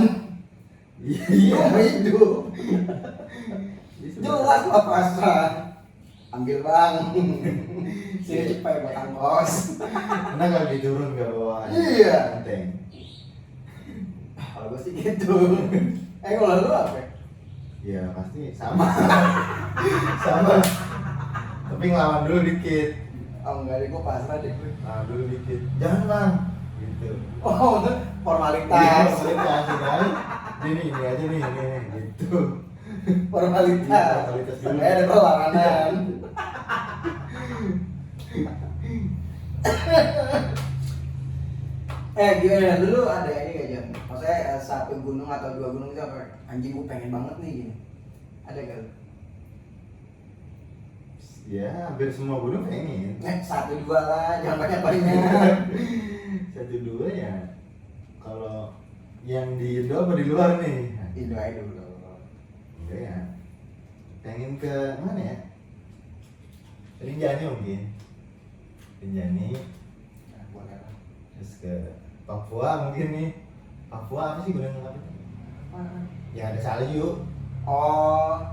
Iya. Gue mau hidup. Jadi sebenarnya- Jelas lah pasrah. Ambil bang. Sini cepet buat angkos. Karena kalau diturun gak bawa. Iya. Penting. Kalau gue sih gitu. Kalau lu apa? Ya pasti sama. Sama. Tapi ngelawan dulu dikit. Oh enggak deh, gue pasrah deh. Ngelawan dulu dikit. Jangan bang. Gitu. Oh, Iya, formalitas. formalitas kan. Ini aja nih, gitu. Formalitas. Iya, formalitas dulu. Ada perlawanan. Gimana dulu ada ini gak Jan? Maksudnya 1 gunung atau 2 gunung itu apa? Anjing gue pengen banget nih gini. Ada gak? Ya hampir semua gunung pengen. 1, 2 lah, jangan banyak-banyak. 1, 2 ya. Kalau yang di Indo apa di luar nih? Indo aja dulu. Enggak ya. Pengen ke mana ya? Rinjani mungkin. Rinjani. Nah, boleh lah. Terus ke Papua mungkin nih. Papua apa sih gunung apa itu? Yang ada salju. Oh,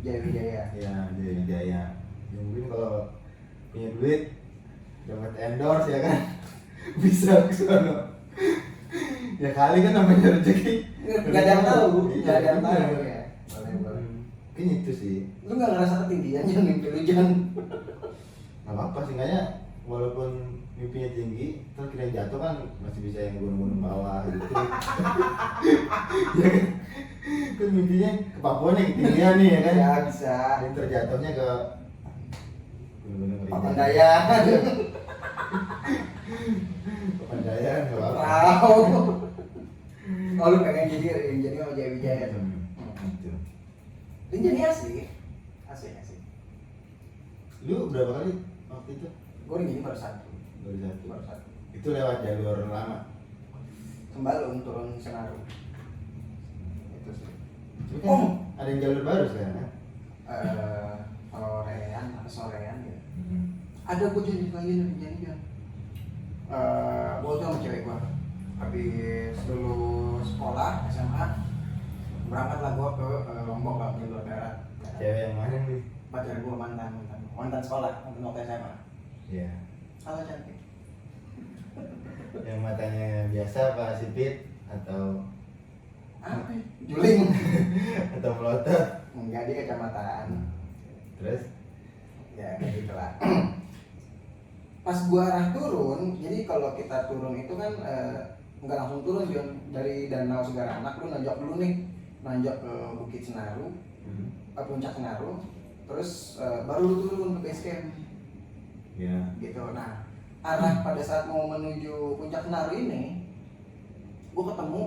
Jaya. Ya, Jaya. Ya mungkin kalau punya duit dapat endorse ya kan. Bisa ke sana. Ya kali kan namanya rezeki. Nggak ada yang tahu, nggak ada yang tahu Iya. ya. Boleh. Mungkin itu sih. Lu nggak ngerasa ketinggian jangan mimpi lu jangan. Nggak apa-apa sih, kayaknya walaupun mimpinya tinggi, terus kita yang jatuh kan masih bisa yang gunung-gunung bawah gitu. Ya kan? Kan mimpinya ke Papua nih ketinggian nih ya kan? Ya bisa. Dan terjatuhnya ke gunung-gunung Papandayan. Papandayan nggak apa-apa. Wow. Oh lu pengen jadi sama Jaya Wijaya tuh. Gitu. Ini jadi asik. Asik. Lu berapa kali waktu itu? Gue ini baru satu. Baru satu. Itu lewat jalur lama. Sembalun turun Senaru. Itu sih. Tapi kan ada yang jalur baru sekarang kan? Sorean ya. Ada gue jadi lagi nih janjian. Gue tuh sama cewek gue. Habis lulus sekolah SMA, berangkatlah gue ke Lombok lah jalur darat. Cewek yang mana nih? Pacar gue mantan sekolah, mantan waktu SMA. Iya. Halo cantik. Yang matanya biasa apa sipit atau Apa? Juling. atau melotot? Enggak, dia kacamataan. Terus? Ya kayak gitu lah. Pas gua arah turun, jadi kalau kita turun itu kan nggak langsung turun Jon, dari Danau Segaranak lu nanjak dulu nih, nanjak ke Bukit Senaru, ke Puncak Senaru, terus baru lu turun ke base camp. Iya. Gitu. Nah, arah pada saat mau menuju Puncak Senaru ini, gua ketemu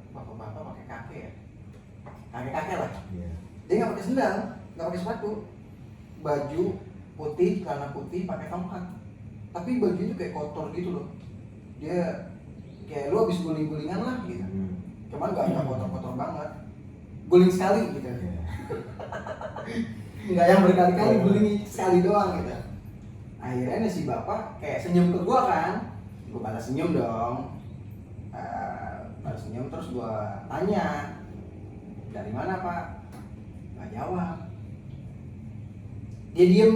bapak-bapak pakai kakek ya, kakek lah. Iya. Dia nggak pakai sendal, nggak pakai sepatu, baju putih, celana putih, pakai tongkat. Tapi bajunya kayak kotor gitu loh. Dia kayak lu habis guling-gulingan lah gitu. Cuman nggak kotor-kotor banget. Guling sekali gitu. Iya. Nggak yang berkali-kali guling sekali doang gitu. Akhirnya si bapak kayak senyum ke gua kan, gua balas senyum dong. Balas senyum terus gua tanya, dari mana pak? Nggak jawab. Dia diem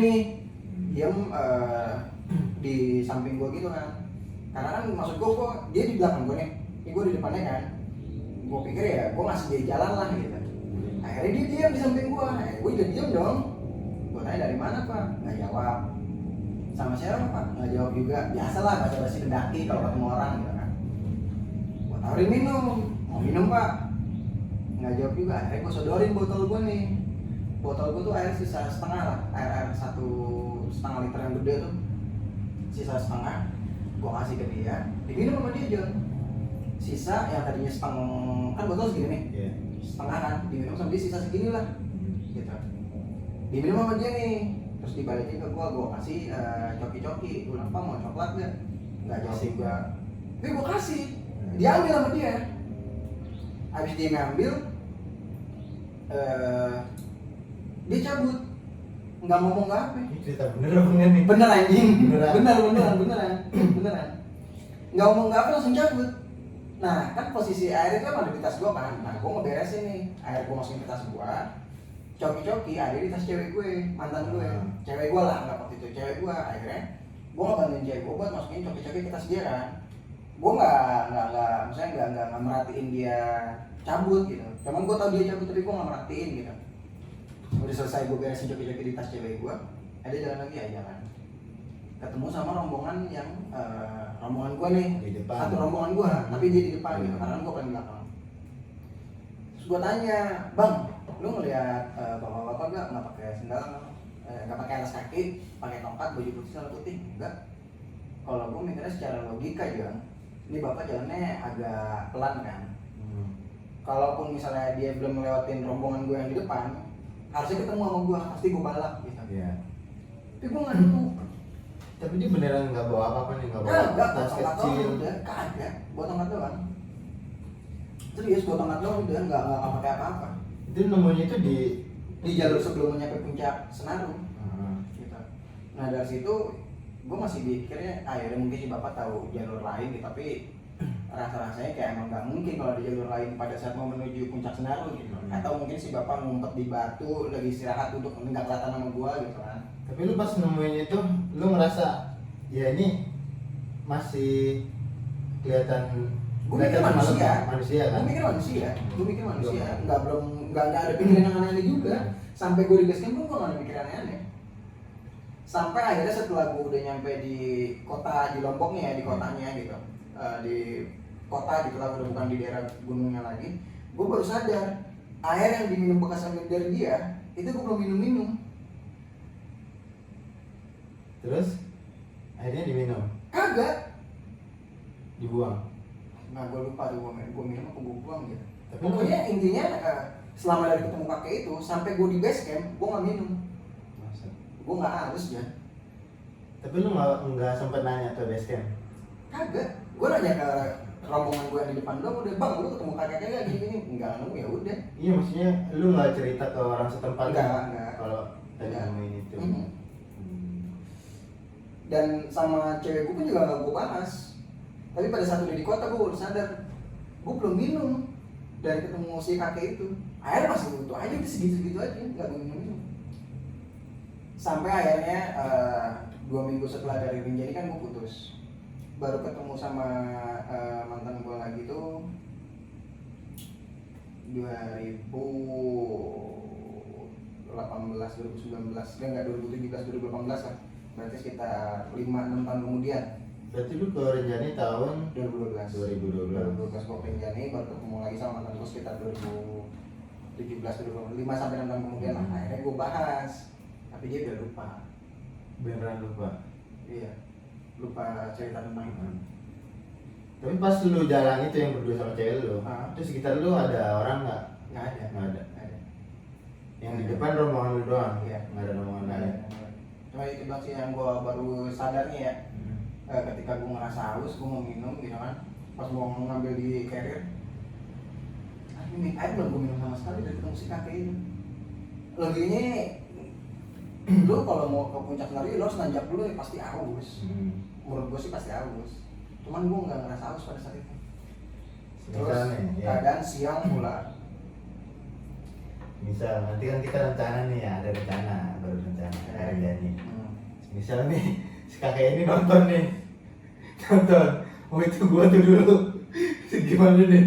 di samping gua gitu kan, karena kan maksud gua dia di belakang gua nih, ini gua di depannya kan, gua pikir ya gua ngasih dia jalan lah gitu. Akhirnya dia diam di samping gua, gua juga diem dong. Gua tanya dari mana pak? Nggak jawab. Sama siapa pak? Nggak jawab juga. Biasalah basa-basi pendaki kalau ketemu orang gitu kan. Gua tawarin minum, mau minum pak? Nggak jawab juga. Akhirnya gua sodorin botol gua nih. Botol gue tuh air sisa setengah lah, air 1,5 liter yang gede tuh, sisa setengah, gue kasih ke dia, diminum sama dia Jon. Sisa yang tadinya setengah, kan botol segini nih, Iya. setengah kan, diminum sama dia sisa segini lah, gitu. Diminum sama dia nih, terus dibalikin ke gue kasih coki-coki, gue bilang apa mau coklat gak? Nggak jawab juga, tapi gue kasih, dia ambil sama dia, habis dia ngambil, dia cabut, nggak ngomong nggak apa. Ini cerita bener apa enggak nih? Bener anjing, Beneran. beneran, nggak ngomong nggak apa langsung cabut. Nah kan posisi air itu kan ada di tas gua kan, nah gua mau beresin nih, air gua masukin ke tas gua, coki-coki ada di tas cewek gue, mantan gue, cewek gua lah, nggak waktu itu cewek gua. Akhirnya gua nggak bantuin cewek gua buat masukin coki-coki ke tas dia kan, gua nggak merhatiin dia cabut gitu, cuman gua tahu dia cabut tapi gua nggak merhatiin gitu. Udah selesai gue beresin joki-joki di tas cewek gue, ada jalan lagi ya jalan, ketemu sama rombongan yang rombongan gue nih, Di depan. satu rombongan gue, tapi dia di depan gitu, karena gue paling belakang. Terus gue tanya, bang, lu ngeliat bapak-bapak nggak pakai sendal, nggak pakai alas kaki, pakai tongkat, baju putih, celana putih, enggak. Kalau gue mikirnya secara logika juga, ini bapak jalannya agak pelan kan. Kalaupun misalnya dia belum melewatin rombongan gue yang di depan, harusnya ketemu sama gue, pasti gue balap gitu. Iya. Tapi gue nggak nemu. Tapi dia beneran nggak bawa apa-apa nih, nggak bawa Kagak, tas tongkat kecil. doang udah, kagak, bawa tongkat doang. Serius, bawa tongkat doang udah, nggak pakai apa-apa. Itu nemunya itu Di jalur sebelum nyampe puncak Senaru. Ah, Gitu. Nah dari situ gue masih mikirnya, ya udah mungkin si bapak tahu jalur lain gitu, tapi rasa-rasanya kayak emang nggak mungkin kalau di jalur lain pada saat mau menuju puncak Senaru gitu. Atau mungkin si bapak ngumpet di batu lagi istirahat untuk nggak kelihatan sama gue gitu kan. tapi lu pas nemuin itu lu ngerasa ya ini masih kelihatan Gue mikir kelihatan manusia, manusia kan. gue mikir manusia, nggak ada pikiran yang aneh-aneh juga. Sampai gue di base camp pun gue nggak ada pikiran aneh. Sampai akhirnya setelah gue udah nyampe di kota, di Lomboknya ya, di kotanya gitu, di kota gitu lah, udah bukan di daerah gunungnya lagi, gue baru sadar air yang diminum bekas dari dia itu gue belum minum. Terus akhirnya diminum, Kagak. dibuang. Nah gue lupa tuh gue minum apa gue buang gitu. Tapi Pokoknya intinya selama dari ketemu kakek itu sampai gue di base camp gue nggak minum. Masa? Gue nggak harus ya. Tapi lu nggak sempet nanya ke base camp? Kagak. Gue nanya ke rombongan gue yang di depan doang, udah bang lu ketemu kakek gak gini enggak nemu ya udah. Iya, maksudnya lu nggak cerita ke orang setempat? Enggak. Kalau tadi Enggak. nemuin itu. Dan sama cewek gue pun juga gak gue bahas. Tapi pada saat udah di kota gue udah sadar gue belum minum dari ketemu si kakek itu. Air masih butuh aja, itu segitu-segitu aja, nggak gue minum. Sampai akhirnya 2 minggu setelah dari Rinjani kan gue putus. Baru ketemu sama mantan gue lagi tuh 2018, 2019, enggak 2017, 2018 kan. Berarti sekitar 5-6 tahun kemudian. Berarti lu ke Rinjani tahun 2012 gue ke Rinjani, baru ketemu lagi sama mantan gue sekitar 2017, 2018, 5 sampai 6 tahun kemudian lah. Akhirnya gue bahas, tapi dia udah lupa. beneran lupa. Iya, lupa cerita tentang itu. Tapi pas lu jalan itu yang berdua sama cewek lu, Ah. itu sekitar lu ada orang nggak? Nggak ada. Nggak ada. Nggak ada. Yang di depan rombongan lu doang? Iya. Nggak ada rombongan Nggak lain? ada. Cuma itu doang sih yang gue baru sadarnya ya. Ketika gue ngerasa haus, gue mau minum gitu kan. Pas mau ngambil di carrier, ini air belum gue minum sama sekali dari ketemu si kakek itu. Loginya lu kalau mau ke puncak Senaru lu harus nanjak dulu ya, pasti haus. Menurut gue sih pasti haus. Cuman gue nggak ngerasa haus pada saat itu. Terus keadaan siang pula. Misal nanti kan kita rencana nih ya, ada rencana baru rencana hari Rinjani. Misal nih si kakek ini nonton nih, oh itu gua tuh dulu gimana nih,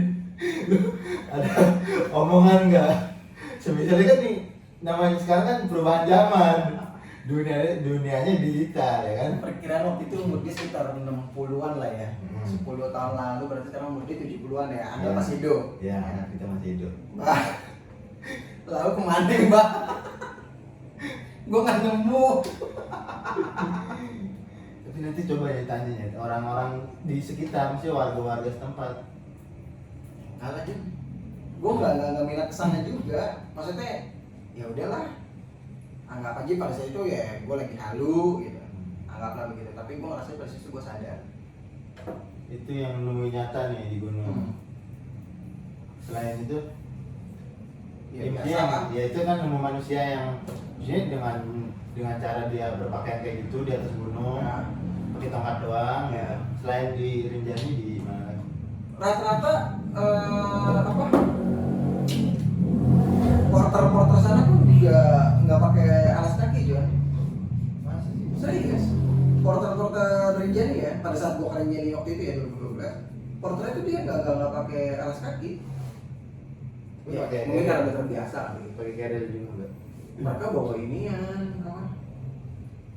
lu ada omongan nggak? Semisalnya kan nih namanya sekarang kan perubahan zaman, dunianya digital ya kan. Perkiraan waktu itu umur dia sekitar 60-an lah ya. 10 tahun lalu berarti sekarang umur dia 70-an ya. Anda Ya. masih hidup. Ya kita masih hidup. Mbak, lalu kemana mbak? Gue nggak nemu. Tapi nanti coba ya tanya ya orang-orang di sekitar, mesti warga-warga setempat. Kalah aja. Gue nggak minat kesana juga. Maksudnya ya udahlah. Anggap aja pada saat itu ya gue lagi halu gitu. Anggaplah begitu. Tapi gue ngerasa pada saat itu gue sadar. Itu yang nemuin nyata nih di gunung. Selain itu, Ya, ya itu kan nemu manusia yang maksudnya dengan cara dia berpakaian kayak gitu di atas gunung, Nah. pakai tongkat doang. Ya. Selain di Rinjani di mana lagi? Rata-rata apa? Porter sana pun juga nggak pakai alas kaki John. Masa sih? Serius. Porter Rinjani ya, pada saat gua ke Rinjani waktu itu ya 2012, porter itu dia nggak pakai alas kaki. Ya, Pakai mungkin karena udah terbiasa gitu. Pakai carrier juga enggak? Mereka bawa inian, apa?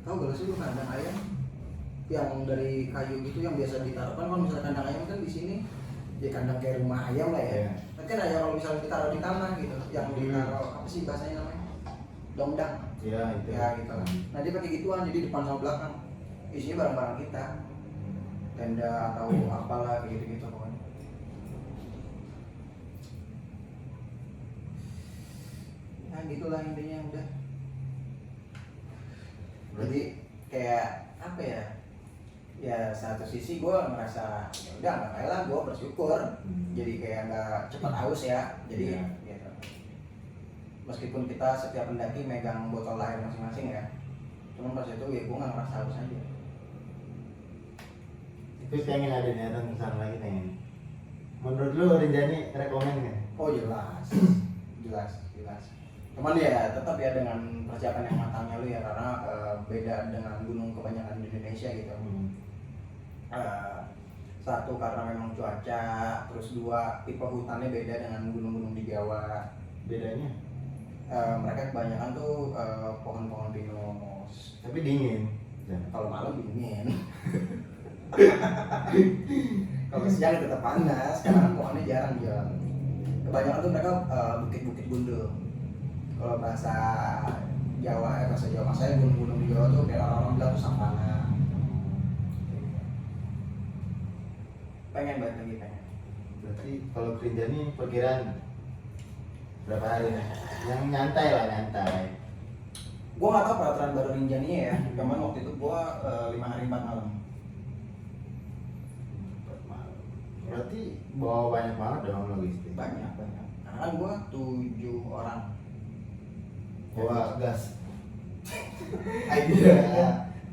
Tahu gak sih lu kandang ayam yang dari kayu gitu yang biasa ditaruh kan, kalau misalnya kandang ayam kan di sini ya kandang kayak rumah ayam lah ya. Iya. Tapi kan ayam kalau misalnya ditaruh di tanah gitu, yang ditaruh apa sih bahasanya namanya? Dongdang. Ya itu. Ya gitu lah. Nah dia pakai gituan, jadi depan sama belakang isinya barang-barang kita, tenda atau apalah gitu-gitu pokoknya. Nah gitulah intinya udah. Berarti kayak apa ya? Ya satu sisi gue merasa ya udah nggak kayak lah, gue bersyukur. Jadi kayak nggak cepat haus ya. Jadi gitu. Meskipun kita setiap pendaki megang botol air masing-masing ya, cuman pas itu ya gue nggak ngerasa haus aja. Tapi pengen ada niatan kesana lagi pengen. Menurut lu Rinjani rekomen nggak? Oh jelas, jelas. Cuman ya tetap ya dengan persiapan yang matangnya lu ya, karena beda dengan gunung kebanyakan di Indonesia gitu. Satu karena memang cuaca, terus dua tipe hutannya beda dengan gunung-gunung di Jawa. Bedanya? Mereka kebanyakan tuh pohon-pohon pinus. Tapi dingin. Kalau malam dingin. Kalau siang tetap panas, karena pohonnya jarang jalan. Kebanyakan tuh mereka bukit-bukit gundul. Kalau bahasa Jawa, saya gunung-gunung di Jawa tuh kayak orang-orang bilang tuh savana. Pengen balik lagi pengen. Berarti kalau Rinjani perkiraan berapa hari nih? Yang nyantai lah, nyantai. Gua nggak tahu peraturan baru Rinjani ya. Cuman waktu itu gua 5 hari 4 malam. Berarti bawa banyak banget dong logistik. Banyak. Karena kan gua 7 orang. Bawa gas.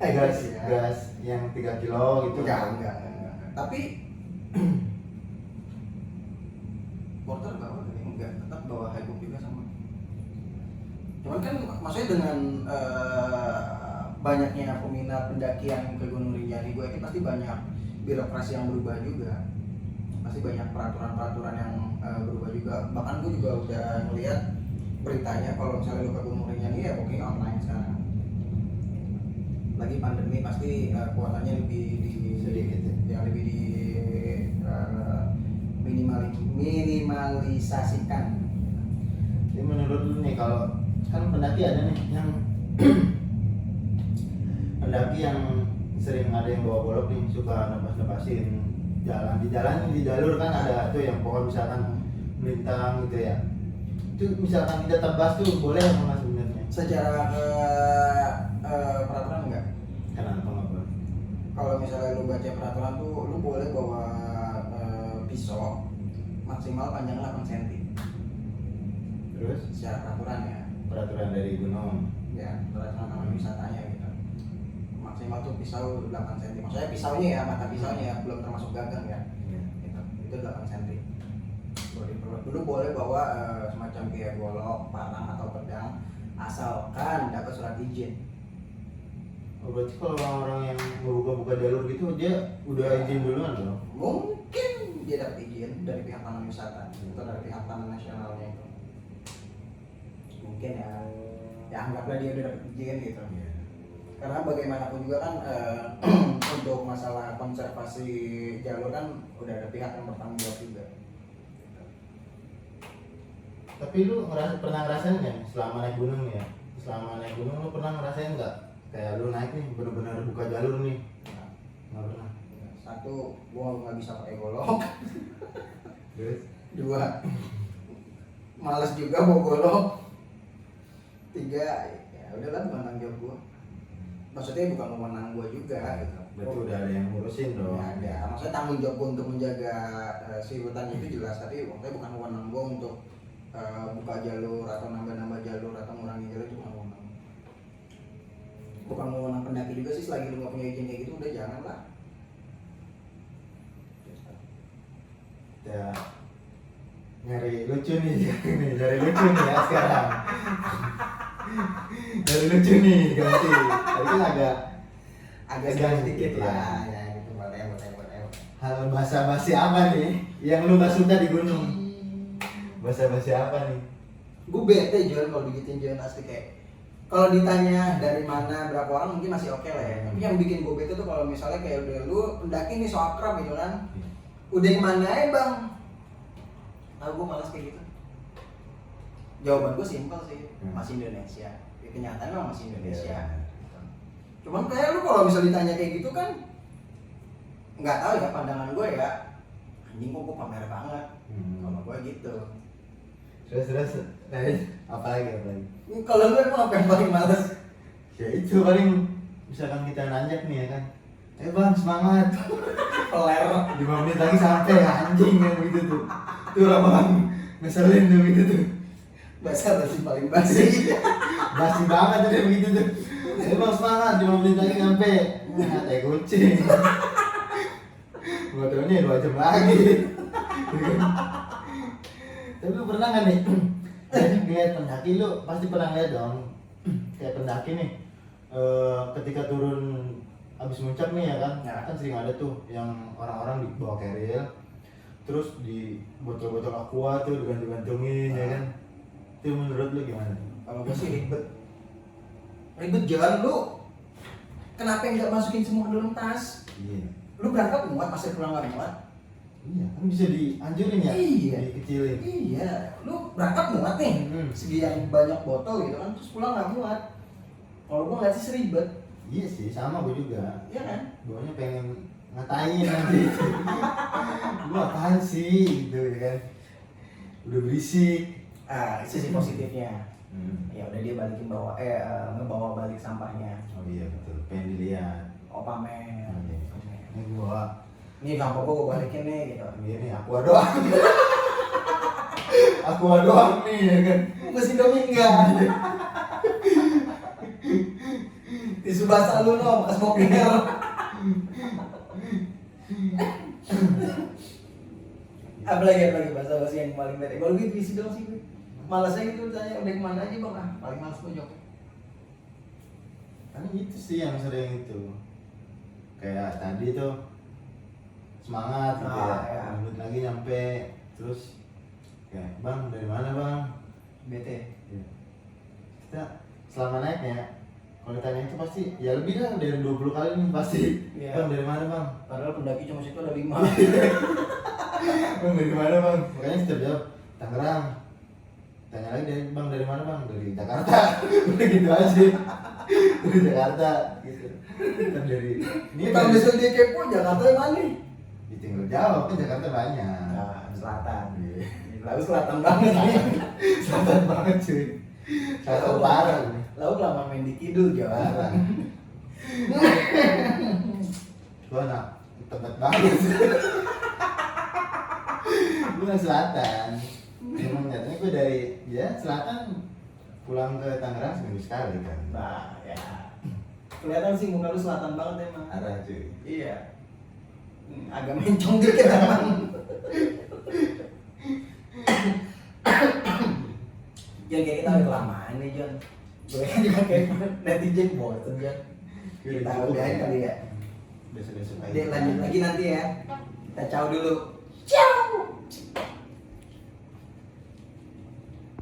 Gas yang 3 kilo gitu. Enggak. Tapi porter bawa tadi enggak, tetap bawa highbook juga sama. Cuman kan maksudnya dengan banyaknya peminat pendakian ke Gunung Rinjani, gue yakin pasti banyak birokrasi yang berubah juga. Pasti banyak peraturan-peraturan yang berubah juga. Bahkan gue juga udah ngeliat beritanya kalau misalnya lu ke Gunung Rinjani ya booking online sekarang. Lagi pandemi pasti kuotanya lebih Sedikit ya lebih di minimalisasikan. Jadi menurut lu nih, kalau kan pendaki ada nih yang pendaki yang sering ada yang bawa golok nih, suka nepas-nepasin jalan di jalur kan ada tuh yang pohon misalkan melintang gitu ya. Itu misalkan kita tebas tuh boleh apa nggak sebenarnya? Secara peraturan enggak? Kenapa nggak boleh? Kalau misalnya lu baca peraturan tuh lu boleh bawa pisau maksimal panjang 8 cm. Terus Secara peraturan ya. peraturan dari gunung. Ya, peraturan taman wisatanya gitu. Maksimal tuh pisau 8 cm. Maksudnya pisaunya ya, mata pisaunya ya, belum termasuk gagang ya. Gitu. Itu 8 cm. Dulu boleh bawa semacam kayak golok, parang atau pedang asalkan dapat surat izin. Oh, berarti kalau orang-orang yang mau buka jalur gitu dia udah izin duluan dong? Mungkin dia dapat izin dari pihak taman wisata atau dari pihak taman nasionalnya itu. Mungkin ya anggaplah dia udah dapat izin gitu. Karena bagaimanapun juga kan untuk masalah konservasi jalur kan udah ada pihak yang bertanggung jawab juga. Tapi lu pernah ngerasain nggak selama naik gunung nih ya? Selama naik gunung lu pernah ngerasain nggak? Kayak lu naik nih bener-bener buka jalur nih? Nggak pernah. Satu, gua nggak bisa pakai golok. Terus? Dua, malas juga bawa golok. Tiga, ya udahlah bukan tanggung jawab gua. Maksudnya bukan wewenang gua juga gitu. Berarti udah ada yang ngurusin dong. Ya, ada. Maksudnya tanggung jawab gua untuk menjaga si hutan itu jelas, tapi maksudnya bukan wewenang gua untuk buka jalur atau nambah-nambah jalur atau ngurangi jalur, itu bukan wewenang. Bukan wewenang pendaki juga sih, selagi lu nggak punya izin kayak gitu udah jangan lah. Ya nyari lucu nih, nyari lucu nih ya sekarang. Nyari lucu nih ganti. Tadi kan agak sedikit ya. lah, ya gitu boleh. Hal basa-basi apa nih yang lu gak suka di gunung? Basa-basi apa nih? Gue bete Jon kalau digituin Jon, asli kayak kalau ditanya dari mana berapa orang mungkin masih oke lah ya. Tapi yang bikin gue bete tuh kalau misalnya kayak udah lu pendaki nih so akrab gitu kan, udah yang mana ya bang? Tahu gue malas kayak gitu. Jawaban gue simpel sih, masih Indonesia. Ya, kenyataannya memang masih Indonesia. Cuman kayak lu kalau misal ditanya kayak gitu kan, nggak tahu ya pandangan gue ya. Anjing kok gue pamer banget. Kalau gue gitu. Terus apa lagi? Kalau lu emang apa yang paling males? Ya itu paling misalkan kita nanjak nih ya kan, bang semangat, Peler. 5 menit lagi sampai, anjing yang begitu tuh. Tuh orang ngeselin tuh gitu tuh. Bahasa basi paling basi. Basi banget tuh kayak begitu tuh. Bang semangat, 5 menit lagi sampai. Nah, tai kucing. Gua taunya 2 jam lagi. Tapi lu pernah nggak nih? Jadi lihat pendaki, lu pasti pernah lihat dong. Kayak pendaki nih, ketika turun habis muncak nih ya kan, Ya. kan sering ada tuh yang orang-orang dibawa keril, terus di botol-botol aqua tuh digantung-gantungin ya kan. Itu menurut lu gimana? Kalau gue sih ribet. Ribet jalan lu. Kenapa nggak masukin semua ke dalam tas? Iya. Lu berangkat muat, pasti pulang nggak muat. Iya, kan bisa dianjurin ya? Iya. Dikecilin. Iya, lu berangkat muat nih, sekian banyak botol gitu kan, terus pulang nggak muat. Kalau gua nggak sih seribet, Iya sih, sama gue juga. iya kan? Guanya pengen ngatain nanti. Lu apaan sih gitu ya kan? Udah berisik. Sisi positifnya, ya udah dia balikin ngebawa balik sampahnya. Oh iya betul, pengen dilihat. Oh pamer. Ini gua, Nih sampah gua balikin nih gitu. ini aqua doang. Aqua doang nih ya kan. Mesin domi enggak. Tisu basah lu no, bekas boker. Apalagi bahasa yang paling bete. Kalau gitu isi dong sih gue. Malasnya gitu tanya udah kemana aja bang? Paling malas pojok. Kan itu sih yang sering itu. Kayak tadi tuh semangat gitu ya. Ya. 5 menit lagi nyampe, terus kayak bang dari mana bang? Bete. Ya. Kita selama naiknya kalau ditanya itu pasti ya lebih lah dari 20 kali nih pasti. Iya. Bang dari mana bang? Padahal pendaki cuma situ ada 5. Bang dari mana bang? Makanya setiap jawab Tangerang. Tanya lagi dari mana bang? Dari Jakarta. Udah gitu aja. Dari Jakarta gitu. Kan dari ini Kita bisa dia kepo Jakarta yang mana? tinggal jawab kan Jakarta banyak. Nah, selatan. Iya. Lalu selatan banget nih. Selatan banget cuy. Selatan parah nih. Lalu lama main di kidul Jawa. Gua anak tempat banget. Gua anak selatan. Emang nyatanya gue dari selatan pulang ke Tangerang seminggu sekali kan. Nah, ya. Kelihatan sih muka lu selatan banget emang. Arah cuy. Iya. Agak mencong dikit emang. Jan kayak kita udah kelamaan nih Jan. Gue kan juga kayak netizen bosen Jan. Kita udahin kali ya. Besok-besok Jadi lanjut lagi nanti ya. Kita ciao dulu.